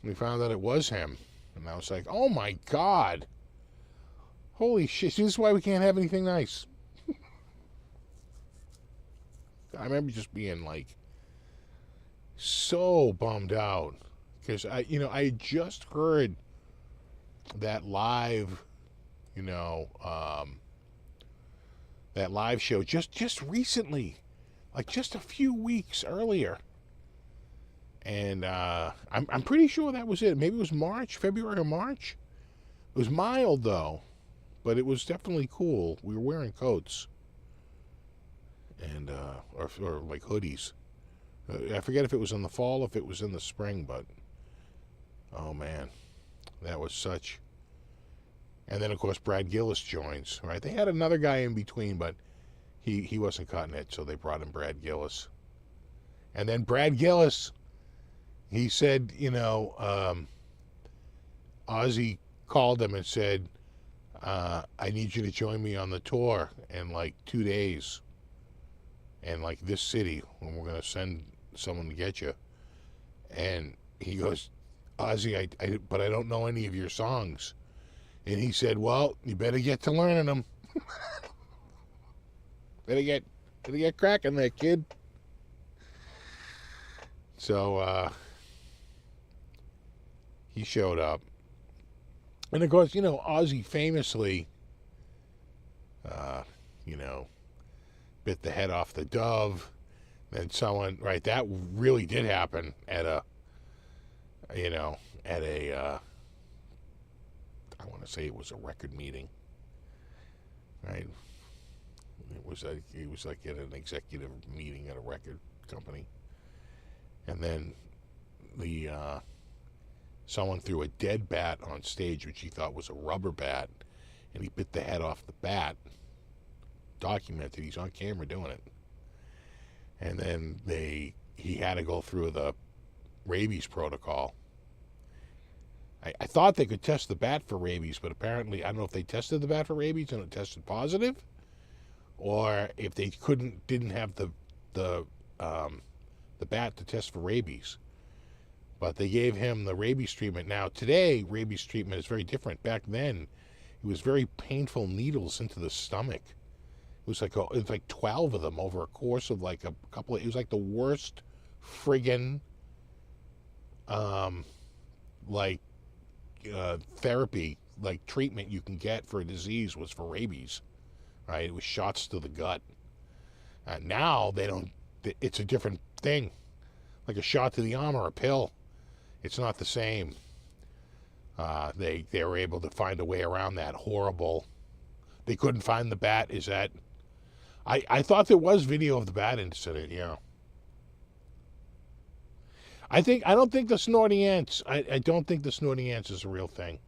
And we found out it was him. And I was like, oh my God. Holy shit, this is why we can't have anything nice. I remember just being like so bummed out because I had just heard that live, that live show just recently, like just a few weeks earlier, and I'm pretty sure that was it. Maybe it was February or March. It was mild though, but it was definitely cool. We were wearing coats and or like hoodies. I forget if it was in the fall, if it was in the spring, but oh man, that was such. And then of course Brad Gillis joins, right? They had another guy in between, but he wasn't cutting it, so they brought in Brad Gillis. And then Brad Gillis, he said, Ozzy called him and said, I need you to join me on the tour in like 2 days. And like this city, when we're going to send someone to get you. And he goes, Ozzy, but I don't know any of your songs. And he said, well, you better get to learning them. better get cracking there, kid. So he showed up. And of course, Ozzy famously, bit the head off the dove. Then someone, right, that really did happen at a, I want to say it was a record meeting, right? It was like at an executive meeting at a record company. And then someone threw a dead bat on stage, which he thought was a rubber bat, and he bit the head off the bat. Documented, he's on camera doing it. And then he had to go through the rabies protocol. I thought they could test the bat for rabies, but apparently I don't know if they tested the bat for rabies and it tested positive, or if they didn't have the bat to test for rabies. But they gave him the rabies treatment. Now today, rabies treatment is very different. Back then, it was very painful needles into the stomach. It was like 12 of them over a course of like a couple of. It was like the worst friggin' therapy, like treatment you can get for a disease was for rabies, right? It was shots to the gut. Now they don't. It's a different thing, like a shot to the arm or a pill. It's not the same. They were able to find a way around that horrible. They couldn't find the bat. Is that? I thought there was video of the bat incident. Yeah. I don't think the snorting ants. I don't think the snorting ants is a real thing.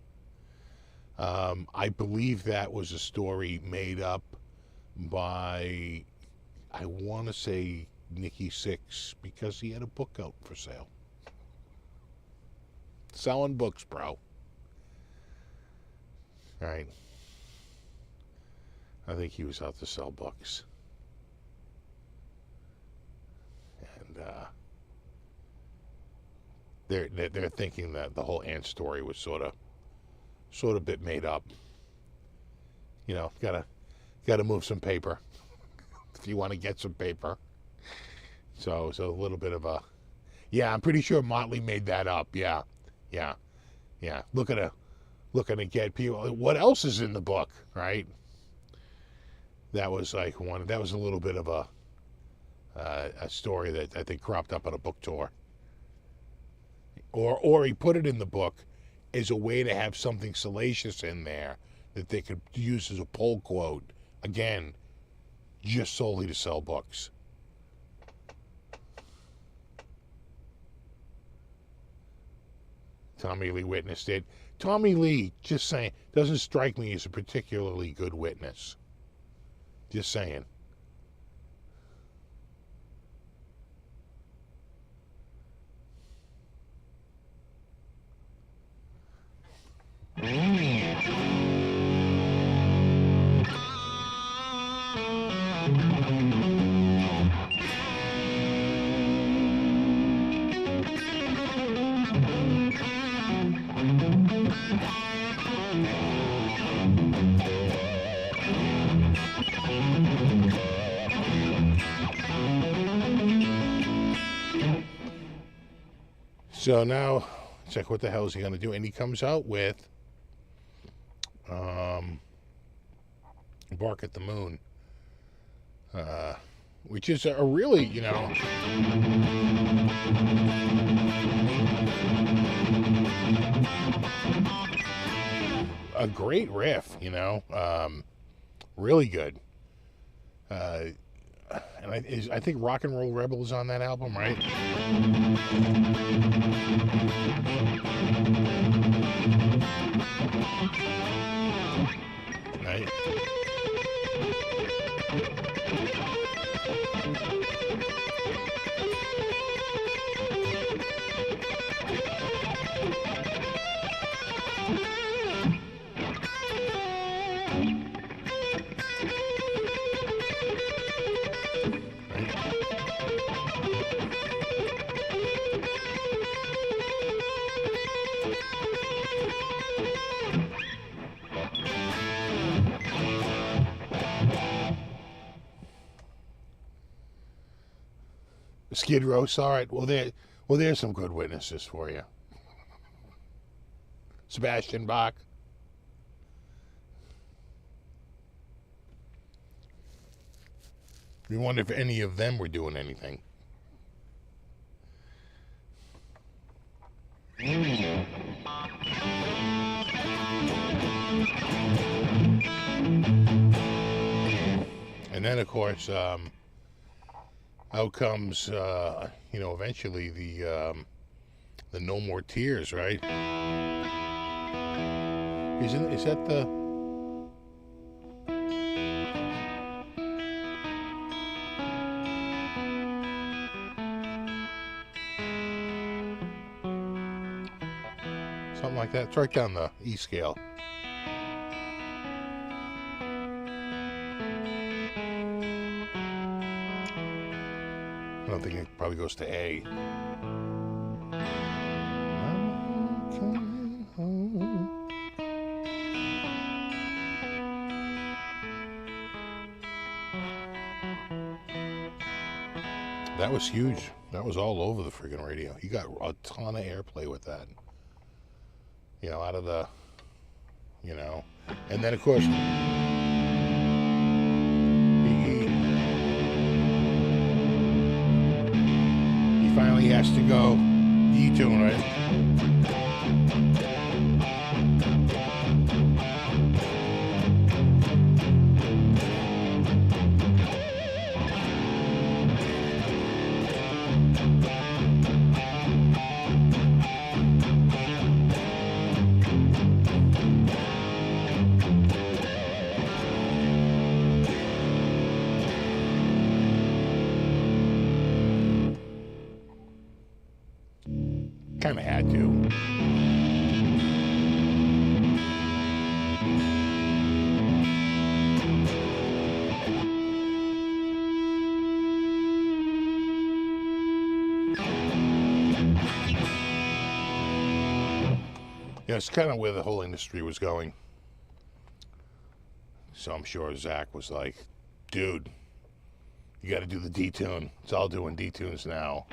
I believe that was a story made up by, I want to say, Nikki Sixx, because he had a book out for sale. Selling books, bro. Right. I think he was out to sell books. And they're thinking that the whole ant story was sort of bit made up. You know, gotta move some paper if you want to get some paper. So a little bit of a, yeah, I'm pretty sure Motley made that up. Yeah. Looking to get people. What else is in the book, right? That was like one. That was a little bit of a story that I think cropped up on a book tour. Or he put it in the book as a way to have something salacious in there that they could use as a poll quote. Again, just solely to sell books. Tommy Lee witnessed it. Tommy Lee, just saying, doesn't strike me as a particularly good witness. Just saying. So now, check what the hell is he going to do. And he comes out with Bark at the Moon, which is a really, you know, a great riff, you know, really good. And I think Rock and Roll Rebel is on that album, right? Right. Skid Row, all right. Well, there's some good witnesses for you. Sebastian Bach. We wonder if any of them were doing anything. And then, of course, out comes, you know, eventually the No More Tears, right? Is that the... Something like that. It's right down the E scale. I don't think it probably goes to A. That was huge. That was all over the friggin' radio. He got a ton of airplay with that. You know, out of the, you know. And then, of course, he finally has to go detune, right? Kind of had to. Yeah, it's kind of where the whole industry was going. So I'm sure Zach was like, dude, you got to do the detune. It's all doing detunes now.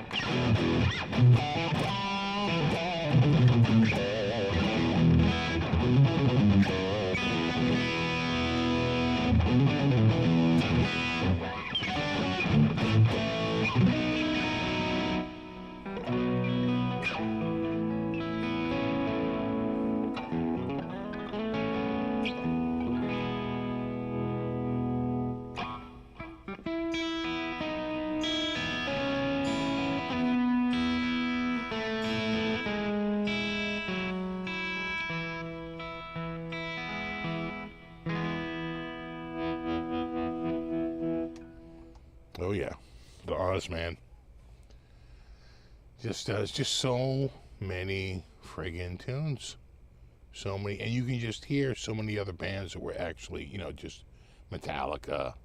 Oh yeah, the Oz, man. Just does just so many friggin' tunes, so many, and you can just hear so many other bands that were actually, you know, just Metallica,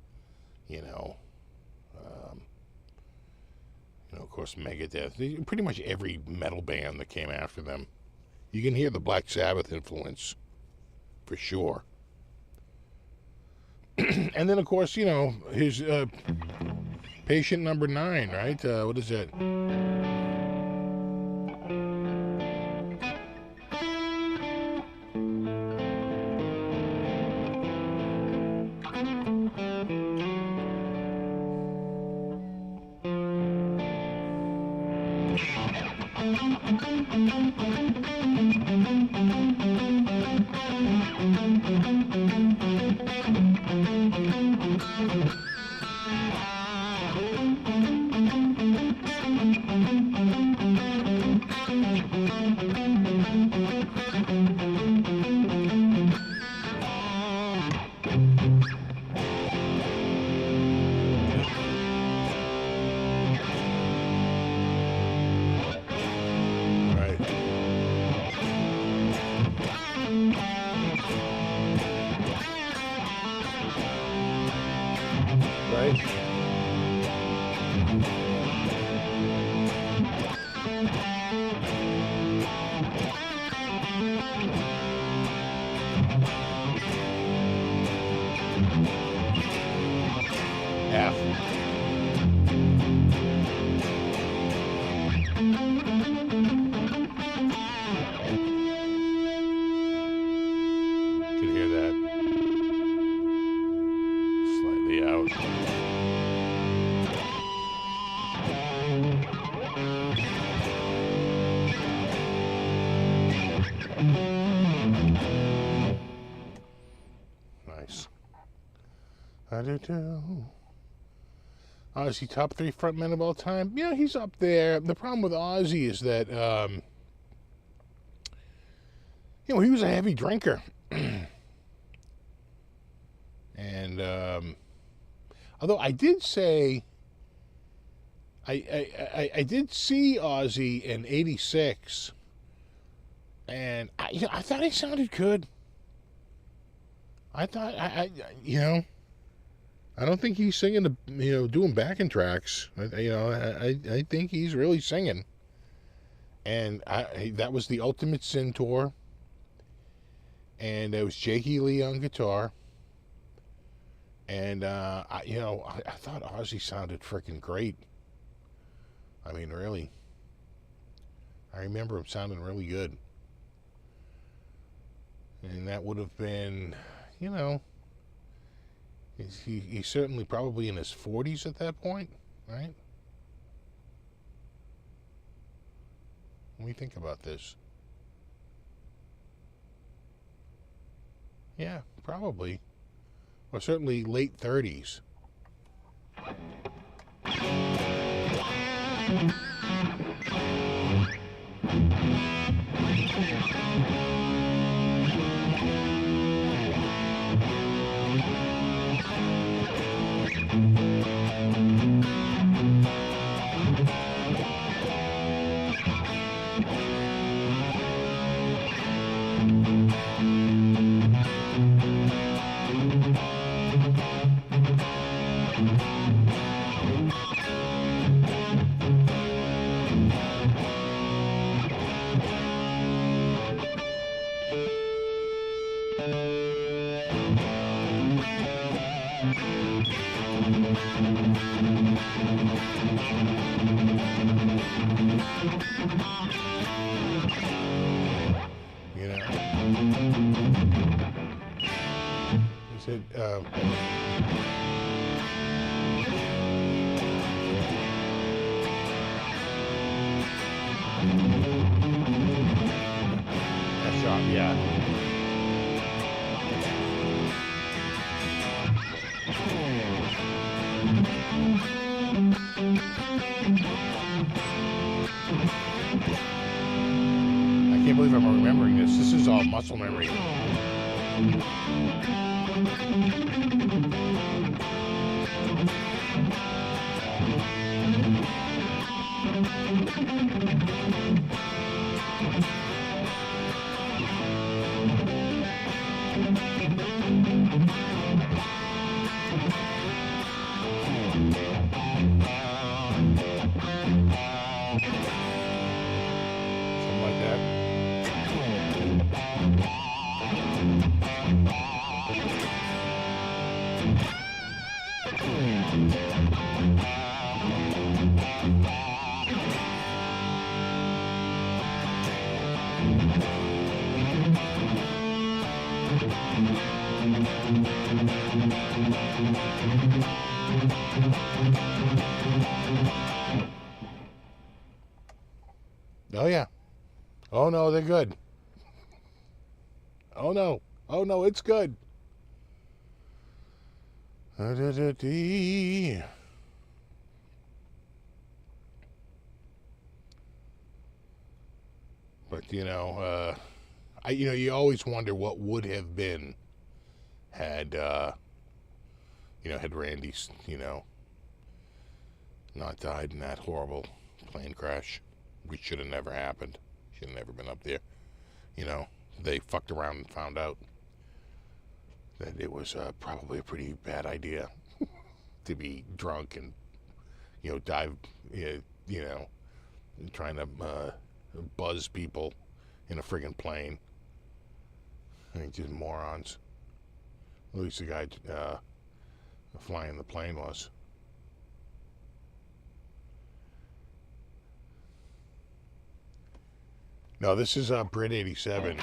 you know, of course Megadeth. Pretty much every metal band that came after them, you can hear the Black Sabbath influence, for sure. And then of course, you know, his patient number 9, right? What is that? Ozzy, top 3 frontmen of all time? Yeah, he's up there. The problem with Ozzy is that, you know, he was a heavy drinker. And, although I did say, I did see Ozzy in '86 And I thought he sounded good. I thought I don't think he's singing doing backing tracks. I think he's really singing. And that was the Ultimate Sin tour. And it was Jakey Lee on guitar. And I thought Ozzy sounded freaking great. I mean, really. I remember him sounding really good. And that would have been, he's certainly probably in his 40s at that point, right? Let me think about this. Yeah, probably. Or certainly late 30s. Is it, that shot, yeah. I can't believe I'm remembering this. This is all muscle memory. Something like that. Oh yeah. Oh no, they're good. Oh no. Oh no, it's good. Da-da-da-dee. But you always wonder what would have been had had Randy not died in that horrible plane crash, which should have never happened. Should have never been up there. They fucked around and found out that it was probably a pretty bad idea to be drunk and dive, trying to buzz people in a friggin' plane. I mean, just morons. At least the guy flying the plane was. No, this is Brit 87.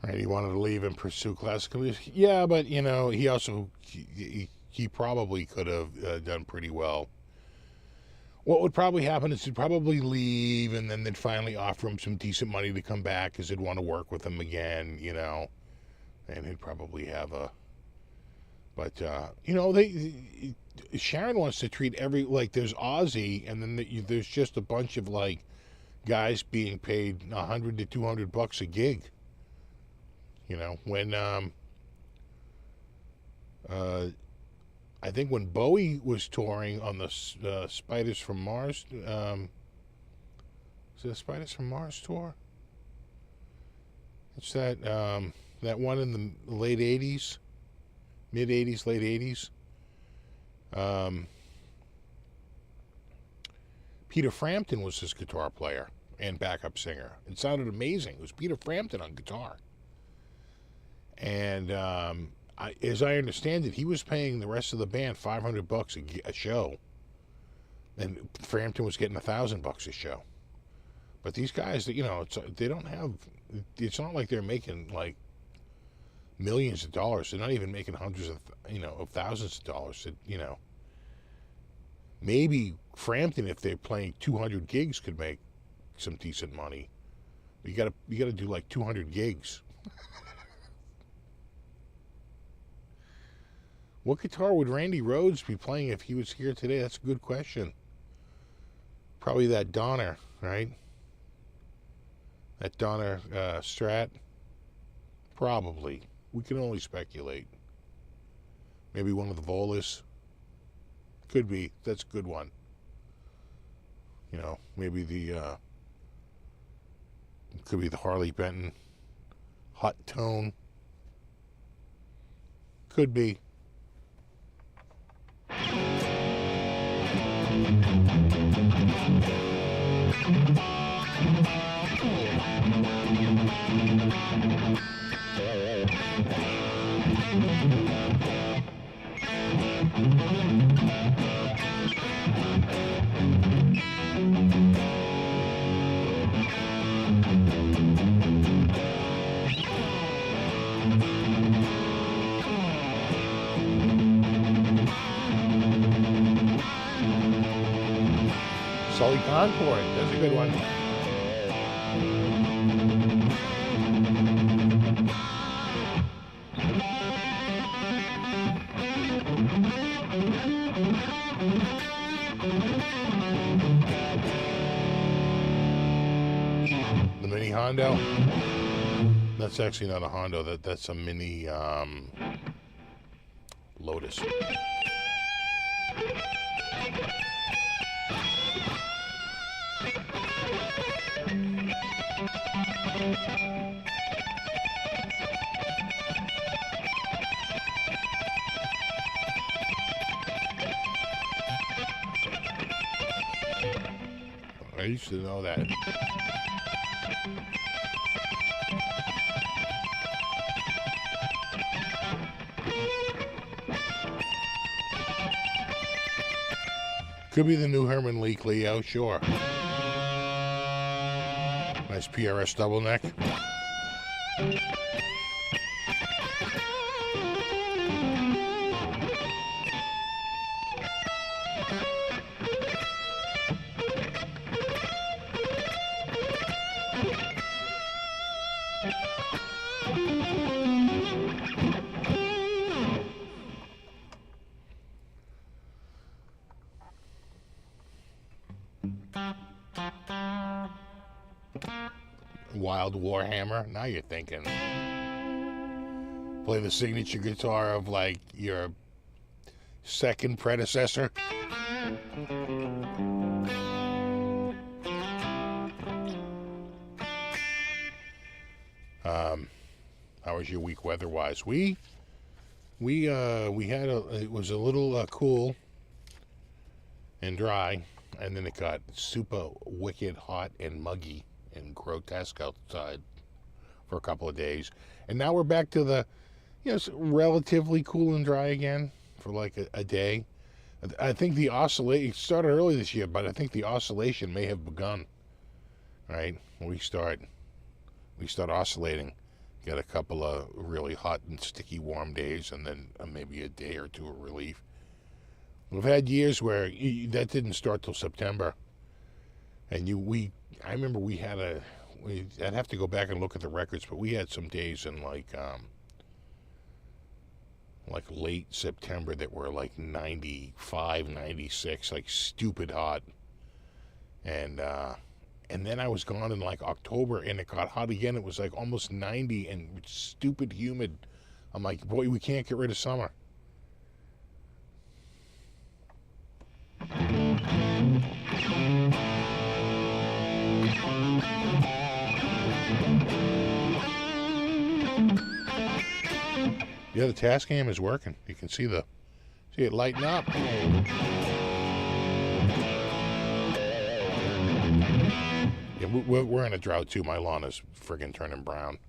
Right, he wanted to leave and pursue classical music. Yeah, but you know, he also he probably could have done pretty well. What would probably happen is he'd probably leave, and then they'd finally offer him some decent money to come back because they'd want to work with him again, you know, and he'd probably have a. But you know, Sharon wants to treat like there's Ozzy, and then there's just a bunch of like guys being paid $100 to $200 a gig. You know, when I think when Bowie was touring on the Spiders from Mars, is it a Spiders from Mars tour? It's that that one in the late '80s, mid '80s, late '80s. Peter Frampton was his guitar player and backup singer. It sounded amazing. It was Peter Frampton on guitar. And as I understand it, he was paying the rest of the band $500 a show, and Frampton was getting $1,000 a show. But these guys, you know, they don't have. It's not like they're making like millions of dollars. They're not even making hundreds of, you know, of thousands of dollars. You know, maybe Frampton, if they're playing 200 gigs, could make some decent money. But you gotta do like 200 gigs. What guitar would Randy Rhoads be playing if he was here today? That's a good question. Probably that Donner, right? That Donner Strat. Probably. We can only speculate. Maybe one of the Volas. Could be. That's a good one. You know, maybe could be the Harley Benton Hot Tone. Could be. Sully Concord, that's a good one. The Mini Hondo. That's actually not a Hondo. That's a Mini Lotus. I used to know that. Could be the new Herman Leake Leo, sure. Nice PRS double neck. Wild Warhammer. Now you're thinking. Play the signature guitar of like your second predecessor. How was your week weather-wise? We had it was a little cool and dry, and then it got super wicked hot and muggy and grotesque outside for a couple of days, and now we're back to the It's relatively cool and dry again for like a day. I think the oscillation started early this year, but I think the oscillation may have begun. Right, we start oscillating. Get a couple of really hot and sticky warm days, and then maybe a day or two of relief. We've had years where that didn't start till September, and I remember I'd have to go back and look at the records, but we had some days in like late September that were like 95, 96, like stupid hot, and then I was gone in like October, and it got hot again. It was like almost 90 and stupid humid. I'm like, boy, we can't get rid of summer. Yeah, the Tascam is working. You can see it lighting up. Yeah, we're in a drought too. My lawn is friggin' turning brown.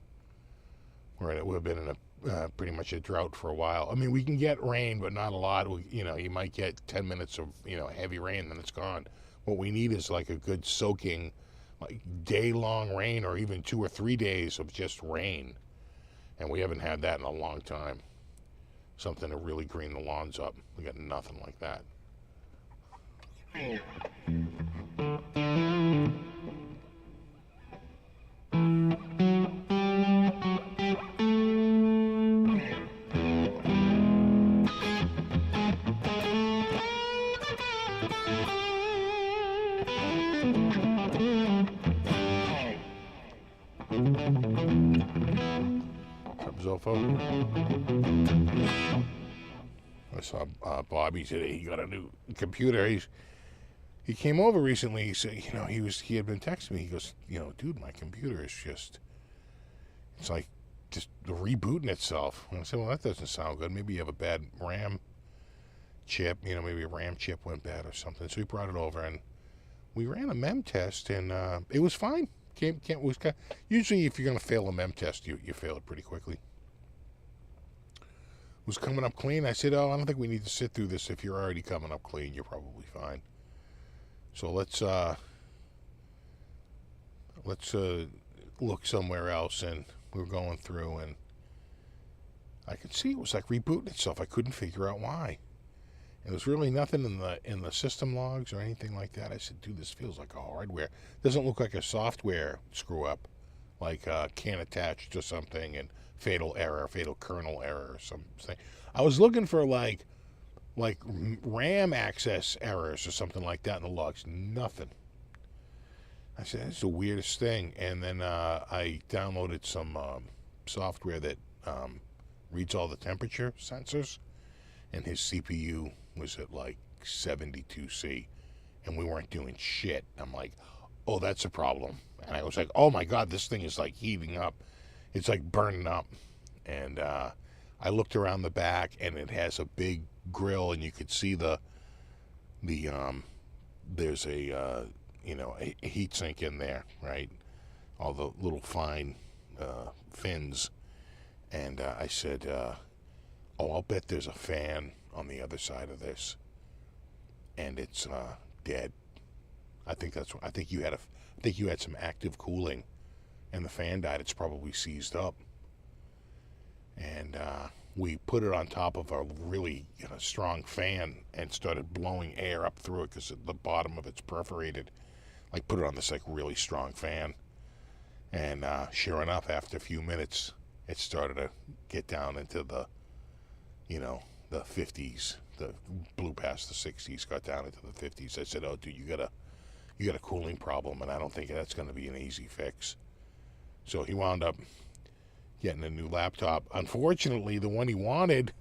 We've been in a pretty much a drought for a while. I mean, we can get rain, but not a lot. You might get 10 minutes of heavy rain, then it's gone. What we need is like a good soaking, like day-long rain, or even 2 or 3 days of just rain. And we haven't had that in a long time. Something to really green the lawns up. We got nothing like that. I saw Bobby today. He got a new computer. He came over recently. He said, he had been texting me. He goes, dude, my computer is it's like just rebooting itself. And I said, well, that doesn't sound good. Maybe you have a bad RAM chip. Maybe a RAM chip went bad or something. So he brought it over, and we ran a mem test, and it was fine. Usually, if you're going to fail a mem test, you fail it pretty quickly. Was coming up clean. I said, I don't think we need to sit through this. If you're already coming up clean, you're probably fine. So let's look somewhere else. And we were going through, and I could see it was like rebooting itself. I couldn't figure out why. And there's really nothing in the system logs or anything like that. I said, dude, this feels like a hardware. It doesn't look like a software screw up, like can't attach to something and fatal kernel error or something. I was looking for like RAM access errors or something like that in the logs. Nothing. I said, that's the weirdest thing. And then I downloaded some software that reads all the temperature sensors, and his CPU was at like 72C, and we weren't doing shit. I'm like, oh, that's a problem. And I was like, oh my God, this thing is like heating up. It's like burning up. And I looked around the back, and it has a big grill, and you could see there's a heat sink in there, right? All the little fine fins. And I said, I'll bet there's a fan on the other side of this, and it's dead. I think you had some active cooling, and the fan died. It's probably seized up. And we put it on top of a really strong fan and started blowing air up through it because the bottom of it's perforated. Like, put it on this like really strong fan, and sure enough, after a few minutes, it started to get down into the 50s. The blew past the 60s, got down into the 50s. I said, oh, dude, you got a cooling problem, and I don't think that's going to be an easy fix. So he wound up getting a new laptop. Unfortunately, the one he wanted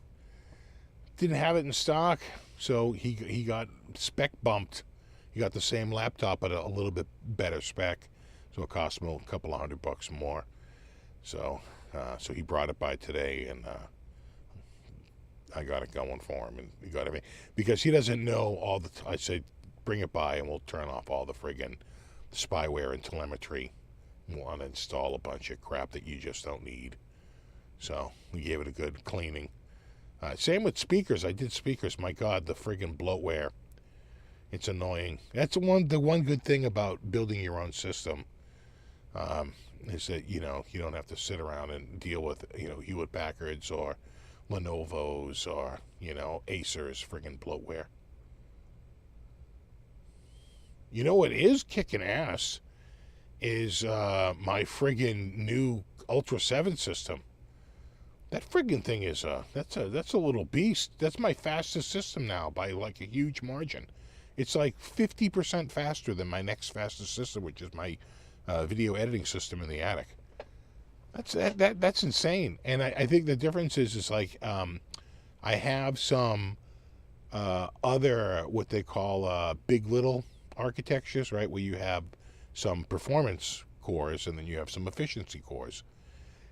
didn't have it in stock, so he got spec bumped. He got the same laptop at a little bit better spec, so it cost him a couple of $100 more. So he brought it by today, and I got it going for him, and he got everything, because he doesn't know all the. I said, bring it by, and we'll turn off all the friggin' spyware and telemetry. We'll uninstall a bunch of crap that you just don't need. So we gave it a good cleaning. Same with speakers. I did speakers. My God, the friggin' bloatware. It's annoying. That's the one good thing about building your own system, is that, you don't have to sit around and deal with, Hewlett Packards or Lenovo's or, Acer's friggin' bloatware. You know what is kicking ass is my friggin' new Ultra 7 system. That friggin' thing is that's a little beast. That's my fastest system now by like a huge margin. It's like 50% faster than my next fastest system, which is my video editing system in the attic. That's insane. And I think the difference is like I have some other what they call big little architectures, right, where you have some performance cores and then you have some efficiency cores.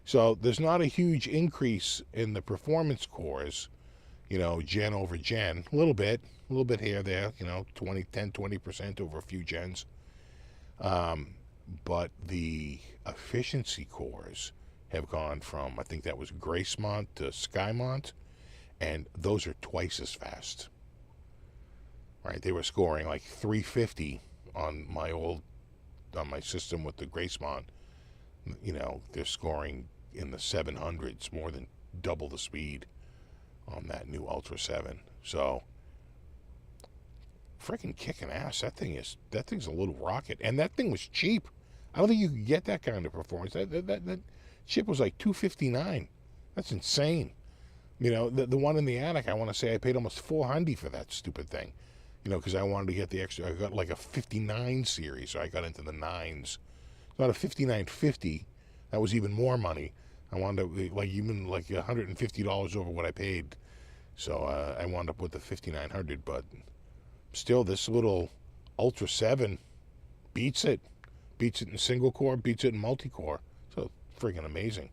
So there's not a huge increase in the performance cores, gen over gen. A little bit here, there, 20% over a few gens. But the efficiency cores have gone from, I think that was Gracemont to Skymont, and those are twice as fast. Right? They were scoring like 350 on my system with the Gracemont. They're scoring in the 700s, more than double the speed on that new Ultra 7. So freaking kicking ass. That thing's a little rocket, and that thing was cheap. I don't think you could get that kind of performance. That chip was like $259. That's insane. The one in the attic, I want to say I paid almost $400 for that stupid thing. Because I wanted to get the extra. I got like a 59 series, so I got into the 9s. Not a 5950. That was even more money. I wound up like $150 over what I paid. So I wound up with the 5900. But still, this little Ultra 7 beats it. Beats it in single core, beats it in multi-core. So freaking amazing.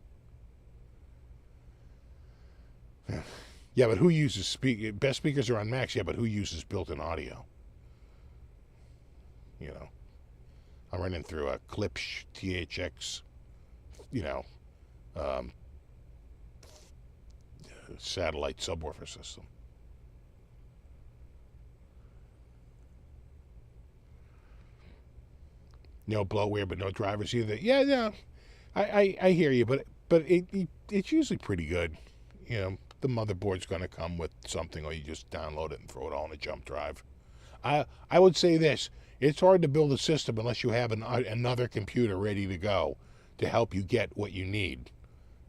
Yeah, but who uses best speakers are on Macs? Yeah, but who uses built-in audio? I'm running through a Klipsch THX, satellite subwoofer system. No bloatware, but no drivers either. Yeah, I hear you, but it's usually pretty good. The motherboard's going to come with something, or you just download it and throw it all in a jump drive. I would say this: it's hard to build a system unless you have another computer ready to go to help you get what you need,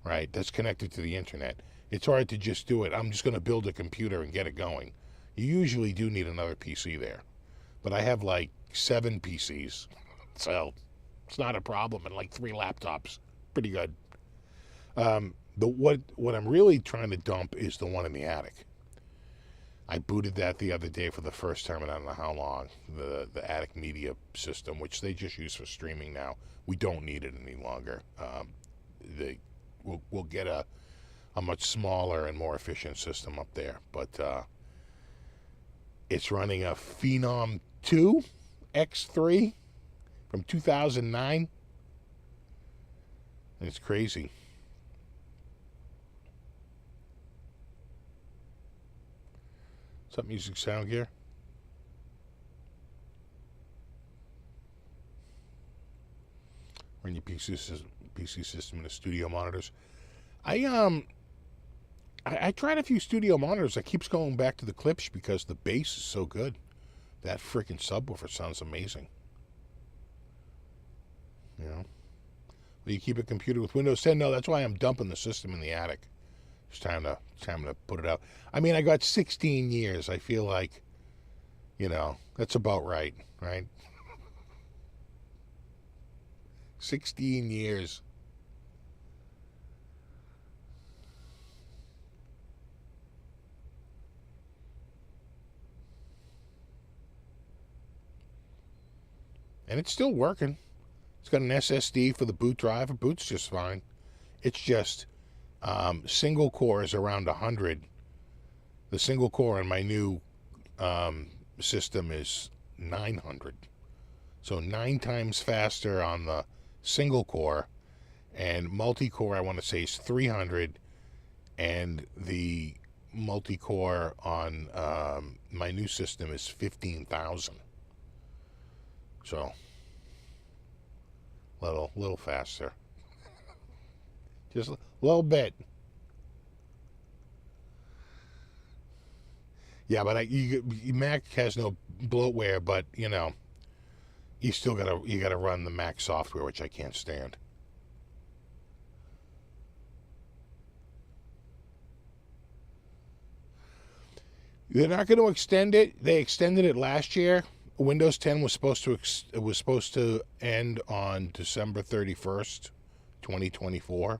right? That's connected to the internet. It's hard to just do it. I'm just going to build a computer and get it going. You usually do need another PC there, but I have like 7 PCs, so it's not a problem, and like 3 laptops. Pretty good. What I'm really trying to dump is the one in the attic. I booted that the other day for the first time in I don't know how long. The attic media system, which they just use for streaming now. We don't need it any longer. We'll get a much smaller and more efficient system up there, but it's running a Phenom 2 X3 from 2009. And it's crazy. What's up, Music Sound Gear? Run your PC system into studio monitors. I tried a few studio monitors. I keeps going back to the Klipsch because the bass is so good. That freaking subwoofer sounds amazing. Will you keep a computer with Windows 10? No, that's why I'm dumping the system in the attic. It's time to put it out. I mean, I got 16 years. I feel like, that's about right? 16 years. And it's still working. It's got an SSD for the boot drive. It boots just fine. It's just single core is around 100. The single core in my new system is 900. So 9 times faster on the single core And multi-core, I want to say, is 300, and the multi-core on my new system is 15,000. So, little faster. Just a little bit. Yeah, but Mac has no bloatware, but you know, you gotta run the Mac software, which I can't stand. They're not going to extend it. They extended it last year. Windows 10 was supposed to end on December 31st, 2024,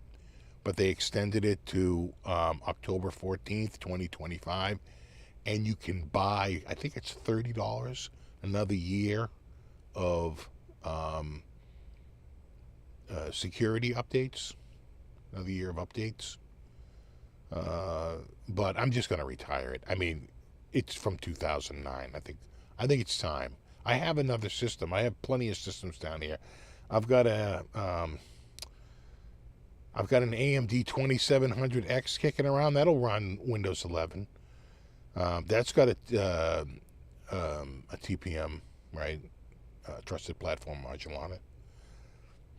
but they extended it to October 14th, 2025, and you can buy, I think it's $30, another year of security updates, another year of updates. But I'm just going to retire it. I mean, it's from 2009. I think it's time. I have another system. I have plenty of systems down here. I've got an AMD 2700X kicking around. That'll run Windows 11. That's got a TPM, right? Trusted Platform Module on it.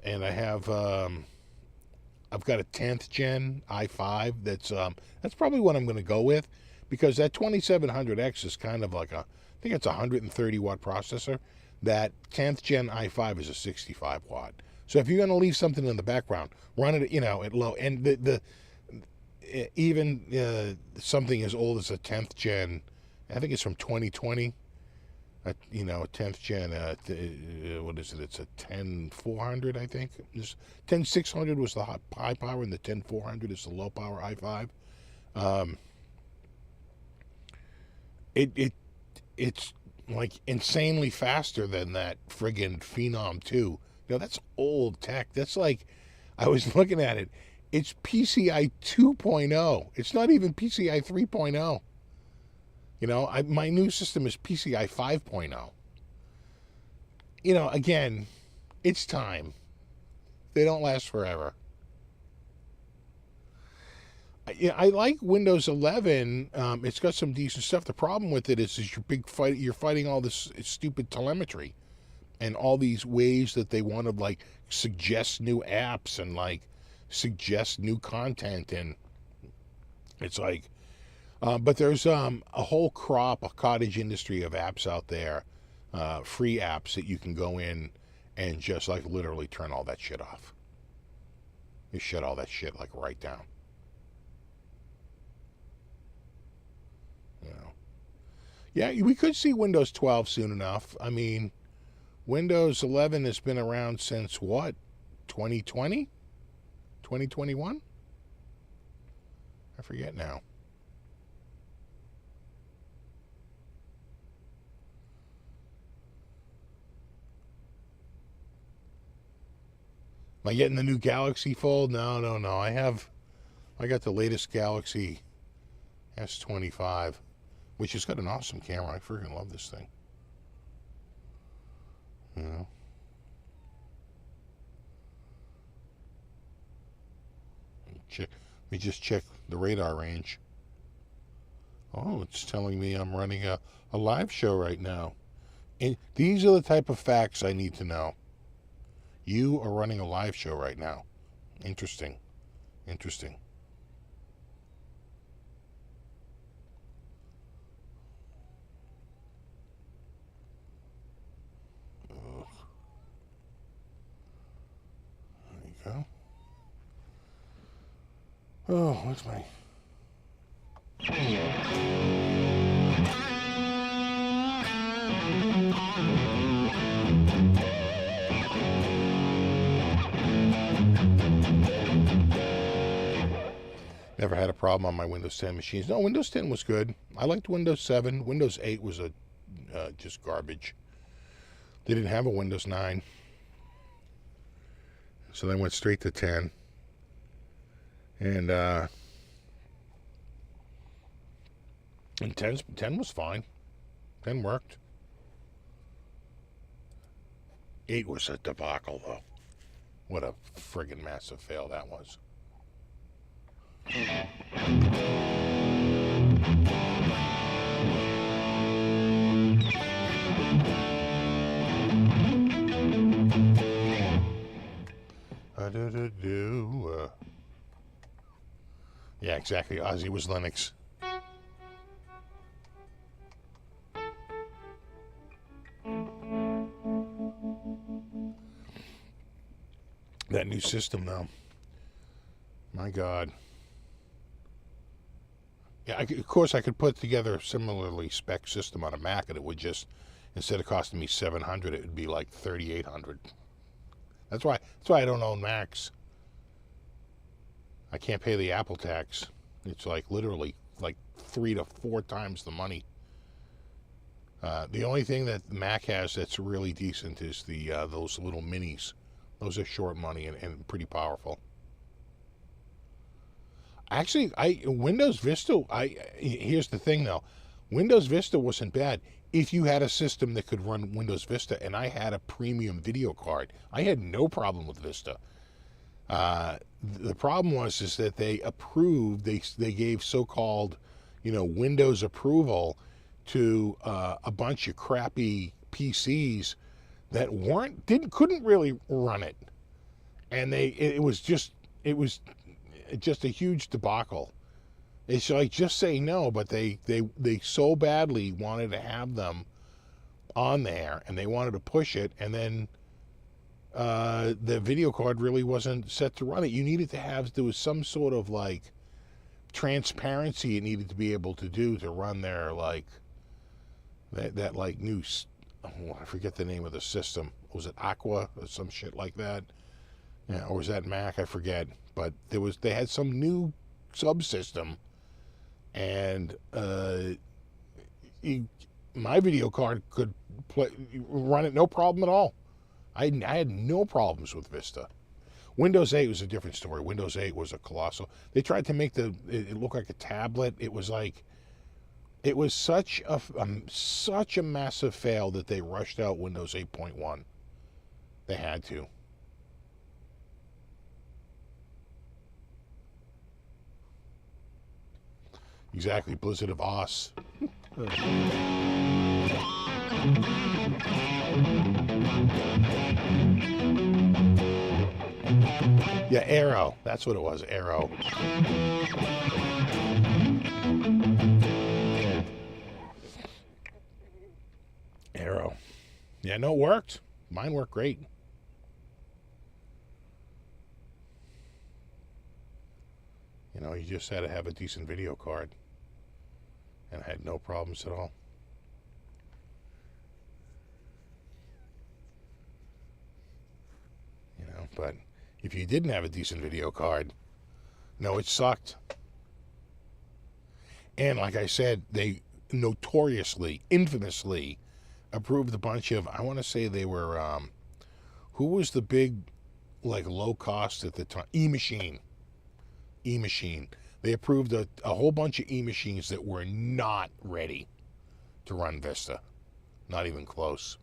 And I have I've got a 10th gen i5 that's probably what I'm going to go with, because that 2700X is kind of like I think it's a 130 watt processor. That 10th gen i5 is a 65 watt. So if you're going to leave something in the background, run it, at low. And even something as old as a 10th gen, I think it's from 2020. 10th gen, what is it? It's a 10400, I think. 10600 was the high power, and the 10400 is the low power i5. It's like insanely faster than that friggin' Phenom 2. That's old tech. That's like, I was looking at it. It's PCI 2.0. It's not even PCI 3.0. My new system is PCI 5.0. Again, it's time. They don't last forever. I like Windows 11. It's got some decent stuff. The problem with it is your big fight. You're fighting all this stupid telemetry, and all these ways that they want to suggest new apps and suggest new content, and it's like. But there's a whole a cottage industry of apps out there, free apps that you can go in and just literally turn all that shit off. You shut all that shit right down. Yeah, we could see Windows 12 soon enough. I mean, Windows 11 has been around since what? 2020? 2021? I forget now. Am I getting the new Galaxy Fold? No. I got the latest Galaxy S25, which has got an awesome camera. I freaking love this thing. Let me just check the radar range. Oh, it's telling me I'm running a live show right now. And these are the type of facts I need to know. You are running a live show right now. Interesting. There you go. Oh, what's my... Never had a problem on my Windows 10 machines. No, Windows 10 was good. I liked Windows 7. Windows 8 was just garbage. They didn't have a Windows 9. So they went straight to 10. And 10 was fine. 10 worked. 8 was a debacle, though. What a friggin' massive fail that was. Yeah, exactly. Ozzy was Linux. That new system, though. My God. Yeah, of course, I could put together a similarly spec system on a Mac, and it would just, instead of costing me $700, it would be like $3,800. That's why I don't own Macs. I can't pay the Apple tax. It's like literally like 3 to 4 times the money. The only thing that Mac has that's really decent is the those little minis. Those are short money and pretty powerful. Actually, Windows Vista. Here's the thing though, Windows Vista wasn't bad if you had a system that could run Windows Vista, and I had a premium video card. I had no problem with Vista. The problem was is that they approved. They gave so-called, Windows approval to a bunch of crappy PCs that couldn't really run it, and it was just a huge debacle. It's like, just say no, but they so badly wanted to have them on there, and they wanted to push it, and then the video card really wasn't set to run it. You needed to there was some sort of like transparency it needed to be able to do to run their like that like new, I forget the name of the system. Was it Aqua or some shit like that? Yeah, or was that Mac? I forget. But they had some new subsystem, and my video card could run it no problem at all. I had no problems with Vista. Windows 8 was a different story. Windows 8 was a colossal. They tried to make it look like a tablet. It was such a massive fail that they rushed out Windows 8.1. They had to. Exactly, Blizzard of Oz. Yeah, Arrow. That's what it was, Arrow. Arrow. Yeah, no, it worked. Mine worked great. You just had to have a decent video card. And I had no problems at all. But if you didn't have a decent video card, no, it sucked. And like I said, they notoriously, infamously approved a bunch of, I want to say they were, who was the big, like, low cost at the time? E-Machine. They approved a whole bunch of E-Machines that were not ready to run Vista. Not even close.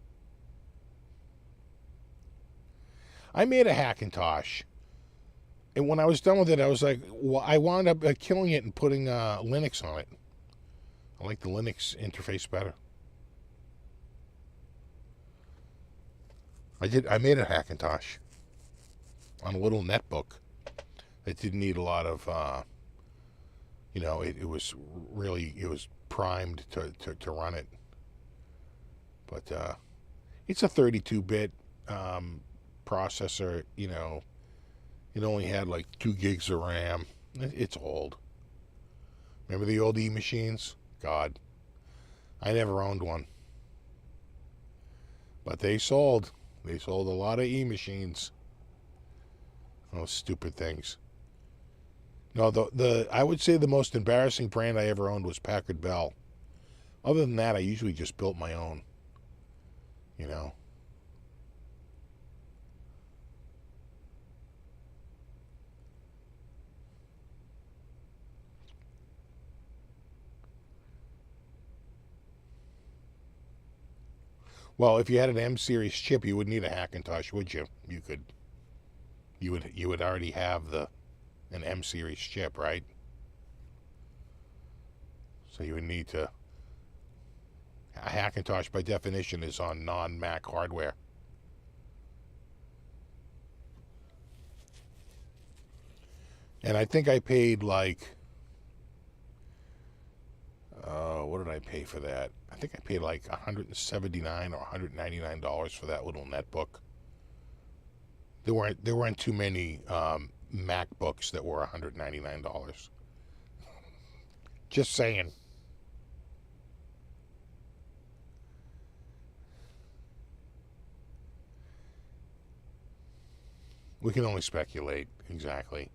I made a Hackintosh, and when I was done with it, I was like, well, I wound up killing it and putting Linux on it. I like the Linux interface better. I made a Hackintosh on a little netbook that didn't need a lot of, it was primed to run it. But it's a 32-bit processor. It only had like 2 gigs of RAM. It's old. Remember the old E-Machines? God, I never owned one, but they sold a lot of E-Machines. Those stupid things. No, I would say the most embarrassing brand I ever owned was Packard Bell. Other than that, I usually just built my own. Well, if you had an M series chip, you wouldn't need a Hackintosh, would you? You could. you would already have an M series chip, right? So you would need to. A Hackintosh, by definition, is on non-Mac hardware. And I think I paid like, what did I pay for that? I think I paid like $179 or $199 for that little netbook. There weren't too many MacBooks that were $199. Just saying. We can only speculate, exactly.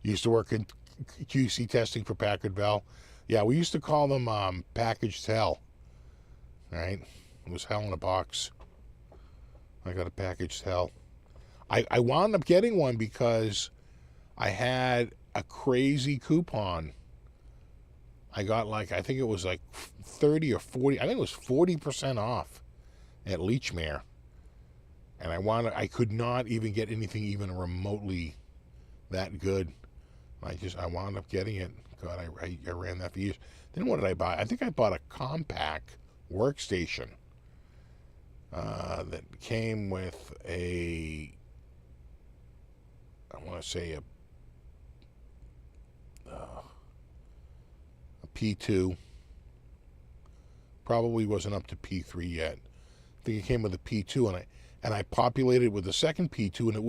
Used to work in QC testing for Packard Bell. Yeah, we used to call them packaged hell. Right? It was hell in a box. I got a packaged hell. I wound up getting one because I had a crazy coupon. I got like, I think it was like 30 or 40, I think it was 40% off at Leechmere. And I could not even get anything even remotely that good. I wound up getting it. God, I ran that for years. Then what did I buy? I think I bought a compact workstation that came with a, I want to say a P2. Probably wasn't up to P3 yet. I think it came with a P2, and I populated it with the second P2, and it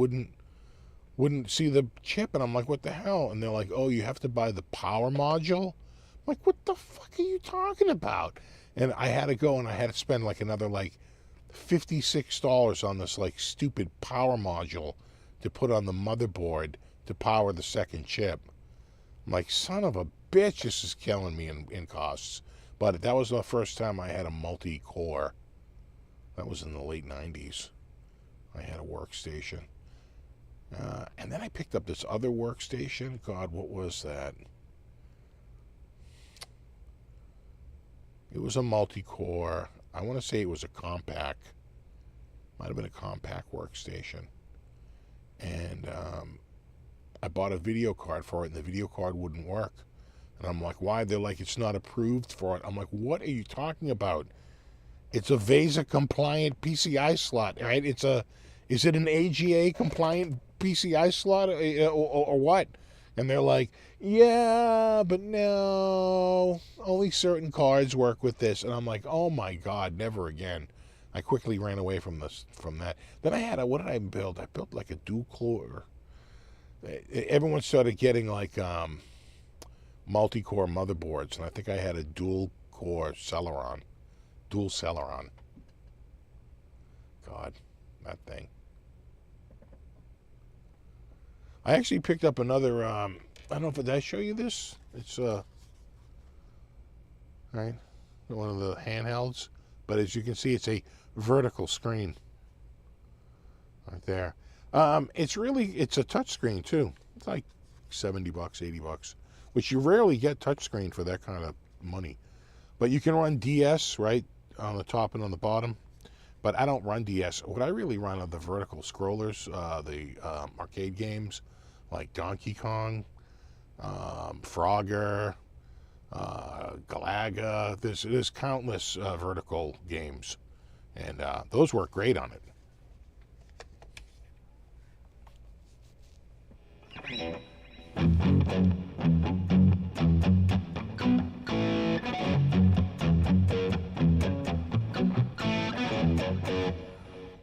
wouldn't see the chip, and I'm like, what the hell? And they're like, oh, you have to buy the power module. I'm like, what the fuck are you talking about? And I had to go, and I had to spend like another like $56 on this like stupid power module to put on the motherboard to power the second chip. I'm like, son of a bitch, this is killing me in costs. But that was the first time I had a multi-core. That was in the late 90s. I had a workstation. And then I picked up this other workstation. God, what was that? It was a multi-core. I want to say it was a compact. Might have been a compact workstation. And I bought a video card for it, and the video card wouldn't work. And I'm like, why? They're like, it's not approved for it. I'm like, what are you talking about? It's a VESA-compliant PCI slot, right? Is it an AGA-compliant PCI slot or what? And they're like, yeah, but no, only certain cards work with this. And I'm like, oh my God, never again. I quickly ran away from that. Then I had what did I build? I built like a dual core. Everyone started getting like multi-core motherboards, and I think I had a dual Celeron. God, that thing. I actually picked up another, I don't know if, did I show you this? It's, right, one of the handhelds, but as you can see, it's a vertical screen. Right there. It's a touch screen too. It's like $70, $80, which you rarely get touch screen for that kind of money. But you can run DS, right, on the top and on the bottom. But I don't run DS. What I really run are the vertical scrollers, the arcade games like Donkey Kong, Frogger, Galaga. There's countless vertical games, and those work great on it.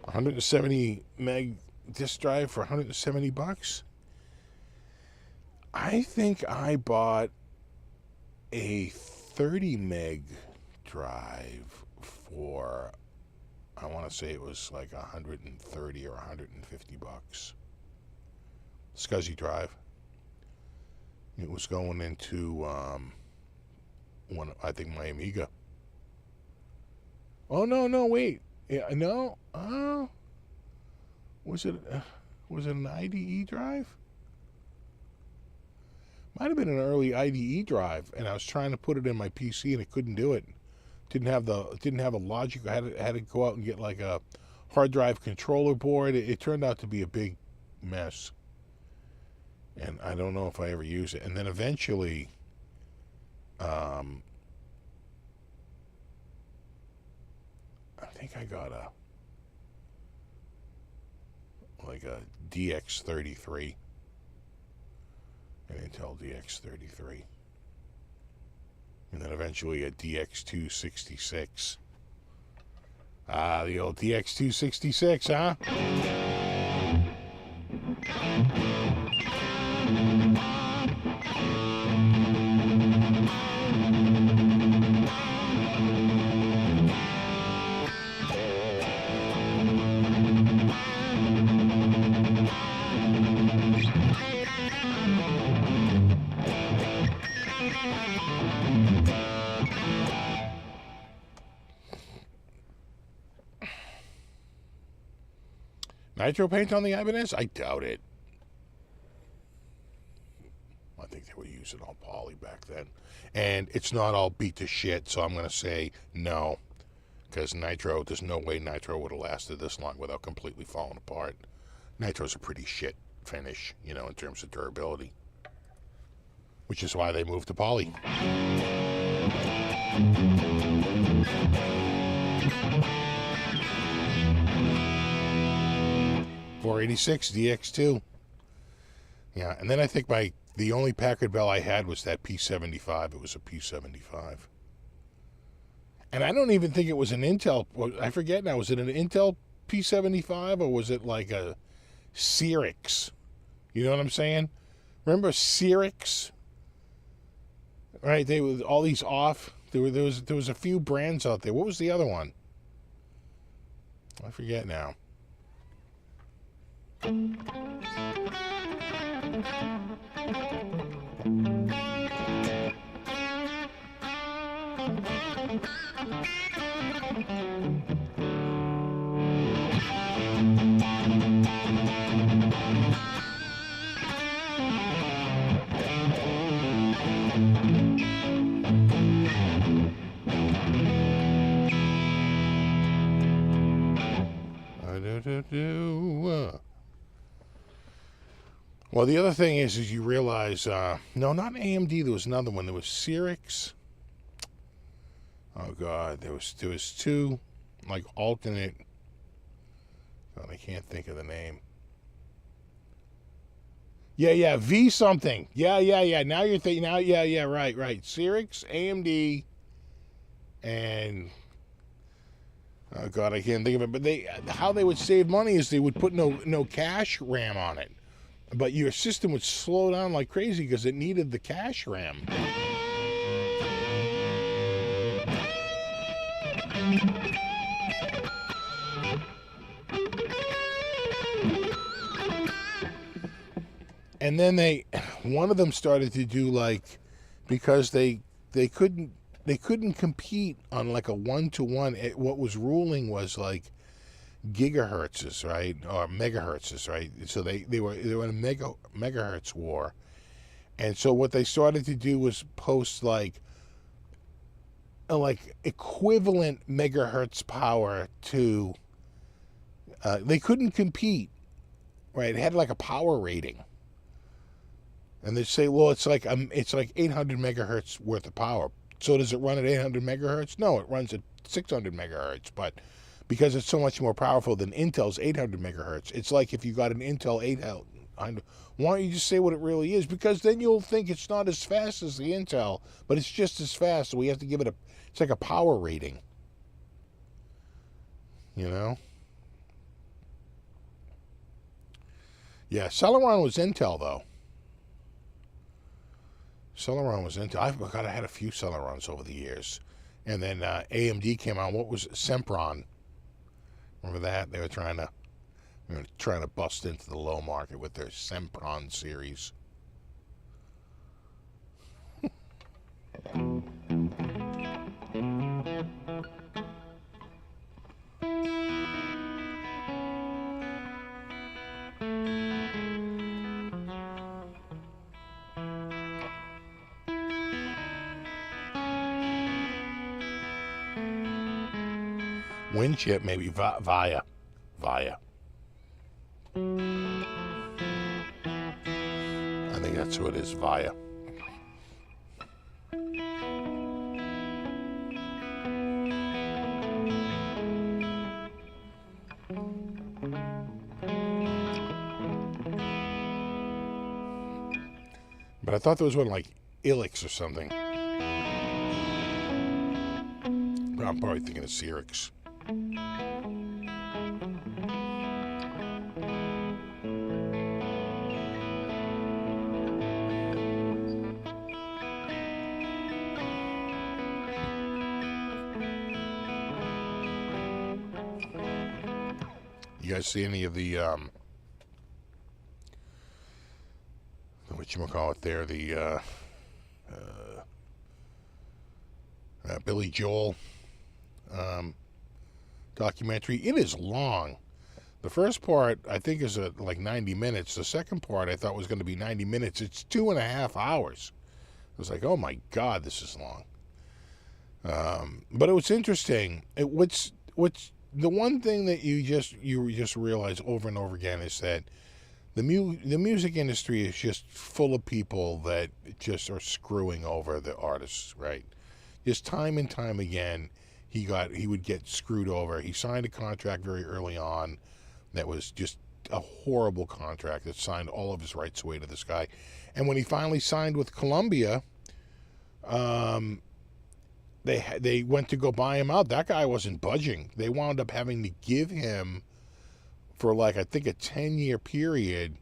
$170 meg disk drive for $170. I think I bought a 30 meg drive for, I want to say it was like $130 or $150. SCSI drive. It was going into I think my Amiga. Oh no, wait. Yeah, no. Was it an IDE drive? Might have been an early IDE drive, and I was trying to put it in my PC and it couldn't do it. Didn't have a logic. I had to go out and get like a hard drive controller board. It turned out to be a big mess, and I don't know if I ever use it. And then eventually, I think I got a DX33, an Intel DX33. And then eventually a DX266. Ah, the old DX266, huh? Nitro paint on the Ibanez? I doubt it. I think they were using all poly back then. And it's not all beat to shit, so I'm going to say no. Because Nitro, there's no way Nitro would have lasted this long without completely falling apart. Nitro's a pretty shit finish, you know, in terms of durability. Which is why they moved to poly. .486 DX2. Yeah, and then I think the only Packard Bell I had was that P75. It was a P75. And I don't even think it was an Intel. I forget now. Was it an Intel P75 or was it like a Cyrix? You know what I'm saying? Remember Cyrix? Right, they were all these off. There was a few brands out there. What was the other one? I forget now. Well, the other thing is you realize, no, not AMD. There was another one. There was Cyrix. Oh God, there was two, like alternate. God, I can't think of the name. Yeah, V something. Yeah. Now you're thinking. Now, yeah, right. Cyrix, AMD, and oh God, I can't think of it. But how they would save money is they would put no cache RAM on it. But your system would slow down like crazy because it needed the cache RAM. And then one of them started to do like, because they couldn't compete on like a 1-to-1. What was ruling was like gigahertzes, right, or megahertzes, right? So they were in a megahertz war, and so what they started to do was post like equivalent megahertz power to. They couldn't compete, right? It had like a power rating, and they say, well, it's like 800 megahertz worth of power. So does it run at 800 megahertz? No, it runs at 600 megahertz, but because it's so much more powerful than Intel's 800 megahertz. It's like if you got an Intel 800. Why don't you just say what it really is? Because then you'll think it's not as fast as the Intel, but it's just as fast. So we have to give it it's like a power rating. You know? Yeah, Celeron was Intel, though. Celeron was Intel. I had a few Celerons over the years. And then AMD came out. What was it? Sempron? Remember that? They were trying to bust into the low market with their Sempron series. Wind chip, maybe Via. I think that's who it is, Via. But I thought there was one like Ilix or something. But I'm probably thinking of Cyrix. You guys see any of the whatchamacallit there, the Billy Joel documentary? It is long. The first part, I think, is like 90 minutes. The second part, I thought was going to be 90 minutes. It's 2.5 hours. I was like, oh my God, this is long. But it was interesting. What's the one thing that you just realize over and over again is that the music industry is just full of people that just are screwing over the artists, right? Just time and time again, he would get screwed over. He signed a contract very early on that was just a horrible contract that signed all of his rights away to this guy. And when he finally signed with Columbia, they went to go buy him out. That guy wasn't budging. They wound up having to give him, for like I think a 10-year period,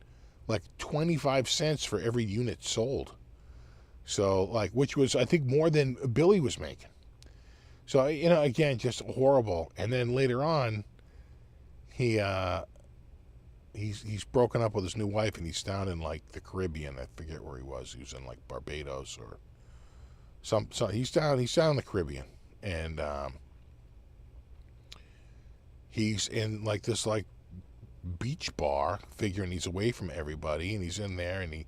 like 25 cents for every unit sold. So like, which was I think more than Billy was making. So again, just horrible. And then later on, he's broken up with his new wife and he's down in like the Caribbean. I forget where he was. He was in like Barbados or so he's down in the Caribbean, and he's in like this like beach bar, figuring he's away from everybody, and he's in there, and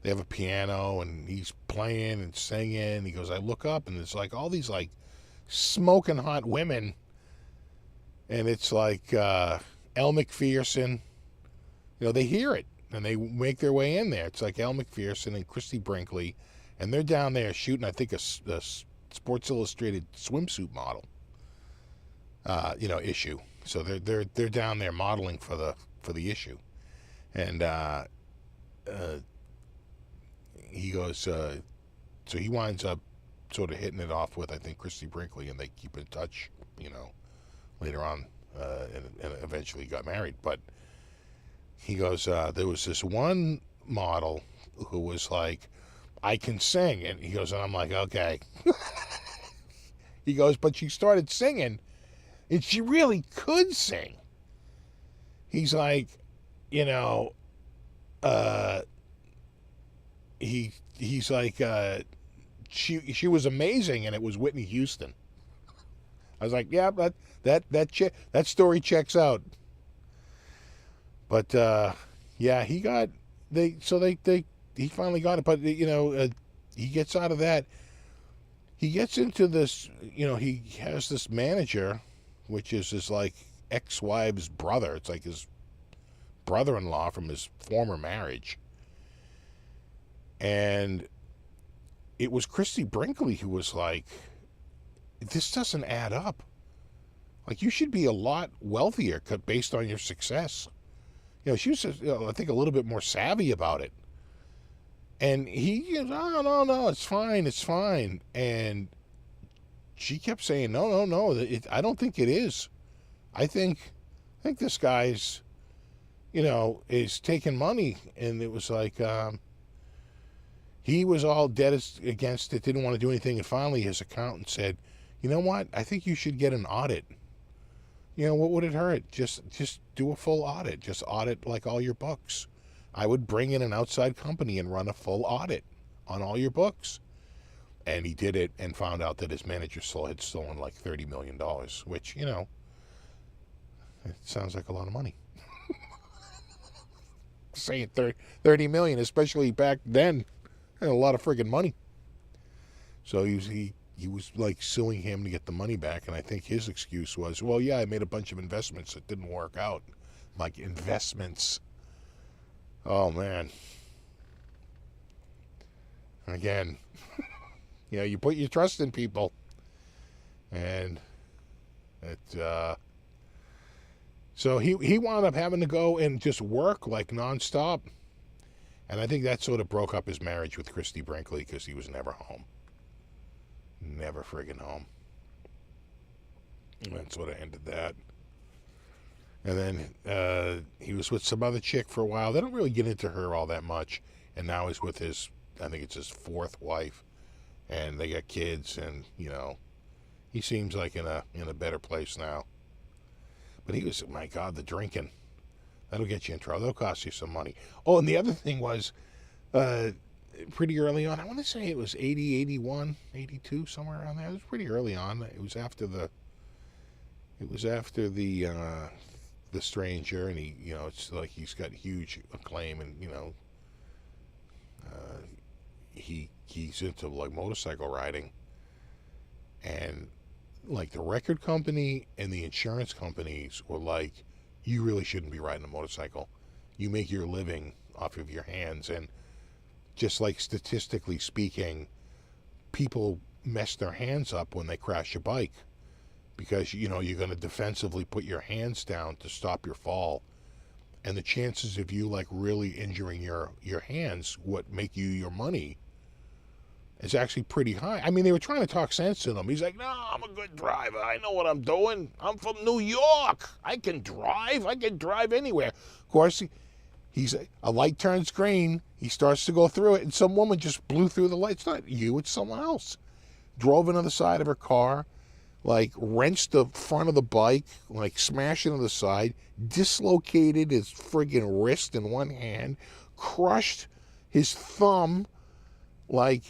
they have a piano, and he's playing and singing. He goes, I look up, and it's like all these like smoking hot women, and it's like Elle McPherson. They hear it, and they make their way in there. It's like Elle McPherson and Christy Brinkley, and they're down there shooting, I think, a Sports Illustrated swimsuit model, issue. So they're down there modeling for the issue, and he goes. So he winds up sort of hitting it off with, I think, Christy Brinkley, and they keep in touch, later on, and eventually got married. But he goes, there was this one model who was like, I can sing. And he goes, and I'm like, okay. He goes, but she started singing, and she really could sing. He's like, he's like, she was amazing, and it was Whitney Houston. I was like, yeah, that story checks out. But yeah, he finally got it. But he gets out of that. He gets into this. He has this manager, which is his like ex-wife's brother. It's like his brother-in-law from his former marriage. And it was Christy Brinkley who was like, this doesn't add up. Like, you should be a lot wealthier based on your success. She was just, I think, a little bit more savvy about it. And he goes, oh, no, it's fine. And she kept saying, no, I don't think it is. I think this guy's, is taking money. And it was like, he was all dead against it, didn't want to do anything. And finally his accountant said, you know what? I think you should get an audit. What would it hurt? Just do a full audit. Just audit like all your books. I would bring in an outside company and run a full audit on all your books. And he did it and found out that his manager had stolen like $30 million, which, it sounds like a lot of money. Saying $30 million, especially back then, a lot of friggin' money. So he he was like suing him to get the money back, and I think his excuse was, well, yeah, I made a bunch of investments that didn't work out. Like, investments. Oh, man. Again, you put your trust in people, and so he wound up having to go and just work like nonstop, and I think that sort of broke up his marriage with Christy Brinkley, because he was never home. Never friggin' home. And that sort of ended that. And then he was with some other chick for a while. They don't really get into her all that much. And now he's with his, I think it's his fourth wife. And they got kids, and, he seems like in a better place now. But he was, my God, the drinking. That'll get you in trouble. That'll cost you some money. Oh, and the other thing was, pretty early on, I want to say it was 80, 81, 82, somewhere around there. It was pretty early on. It was after the Stranger, and he, it's like he's got huge acclaim, and he's into like motorcycle riding, and like the record company and the insurance companies were like, you really shouldn't be riding a motorcycle. You make your living off of your hands, and just like statistically speaking, people mess their hands up when they crash a bike, because you're going to defensively put your hands down to stop your fall, and the chances of you like really injuring your hands, what make you your money, is actually pretty high. I mean, they were trying to talk sense to him. He's like, no, I'm a good driver. I know what I'm doing. I'm from New York. I can drive. I can drive anywhere. Of course, he's a light turns green. He starts to go through it, and some woman just blew through the light. It's not you, it's someone else. Drove into the side of her car, like wrenched the front of the bike, like smashed into the side, dislocated his friggin' wrist in one hand, crushed his thumb, like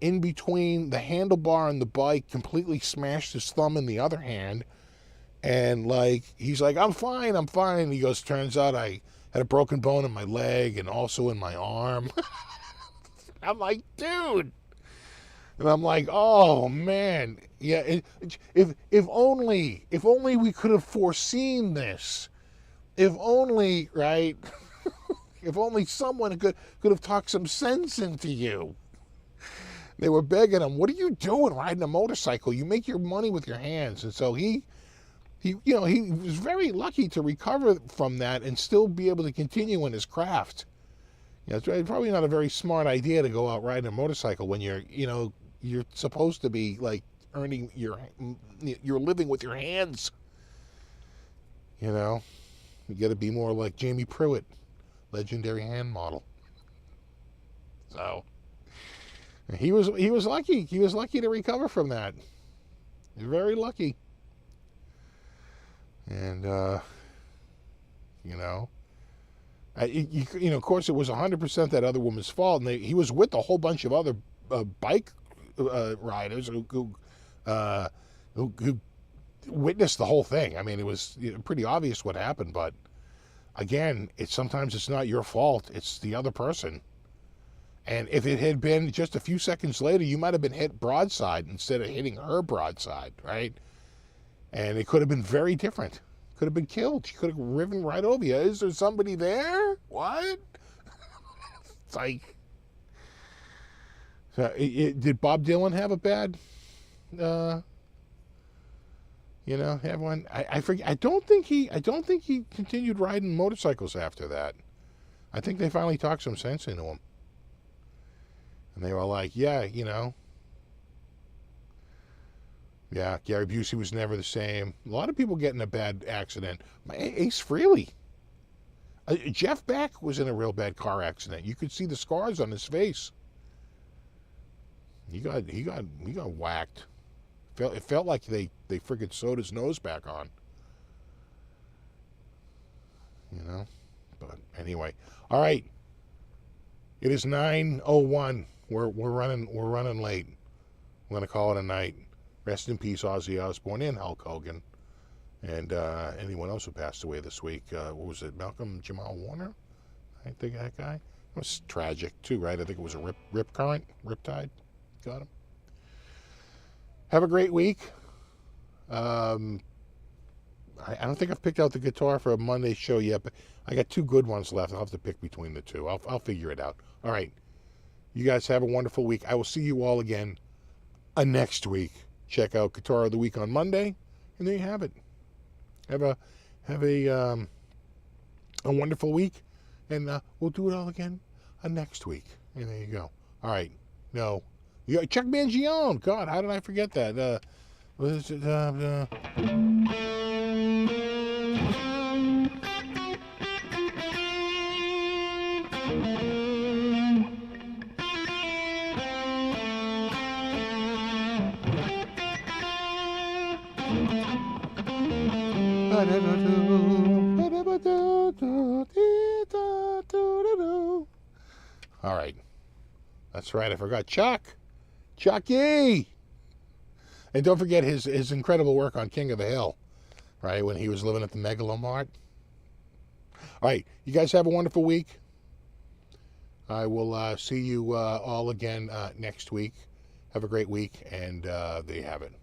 in between the handlebar and the bike, completely smashed his thumb in the other hand, and like he's like, I'm fine. And he goes, turns out I had a broken bone in my leg and also in my arm. I'm like, dude. And I'm like, oh man, yeah. If only we could have foreseen this. If only, right? If only someone could have talked some sense into you. They were begging him, what are you doing riding a motorcycle? You make your money with your hands. And so he was very lucky to recover from that and still be able to continue in his craft. It's probably not a very smart idea to go out riding a motorcycle when you're supposed to be like earning your living with your hands. You got to be more like Jamie Pruitt, legendary hand model. So he was lucky. He was lucky to recover from that. He was very lucky. And of course, it was 100% that other woman's fault, and he was with a whole bunch of other bike riders who witnessed the whole thing. I mean, it was pretty obvious what happened, but again, sometimes it's not your fault; it's the other person. And if it had been just a few seconds later, you might have been hit broadside instead of hitting her broadside, right? And it could have been very different. Could have been killed. She could have driven right over you. Is there somebody there? What? It's like, did Bob Dylan have a bad, have one? I forget. I don't think he continued riding motorcycles after that. I think they finally talked some sense into him. And they were like, yeah, yeah, Gary Busey was never the same. A lot of people get in a bad accident. Ace Frehley. Jeff Beck was in a real bad car accident. You could see the scars on his face. He got whacked. It felt like they friggin' sewed his nose back on. But anyway, all right. It is 9:01. We're running late. I'm gonna call it a night. Rest in peace, Ozzy Osbourne and Hulk Hogan, and anyone else who passed away this week. What was it? Malcolm Jamal Warner? I think that guy. It was tragic too, right? I think it was a riptide got him. Have a great week. I don't think I've picked out the guitar for a Monday show yet, but I got 2 good ones left. I'll have to pick between the 2. I'll figure it out. All right. You guys have a wonderful week. I will see you all again next week. Check out Guitar of the Week on Monday, and there you have it. Have a wonderful week, and we'll do it all again next week. And there you go. All right. No. Chuck Mangione. God, how did I forget that? What is it? All right. That's right. I forgot Chucky. And don't forget his incredible work on King of the Hill, right, when he was living at the Megalomart. All right. You guys have a wonderful week. I will see you all again next week. Have a great week, and there you have it.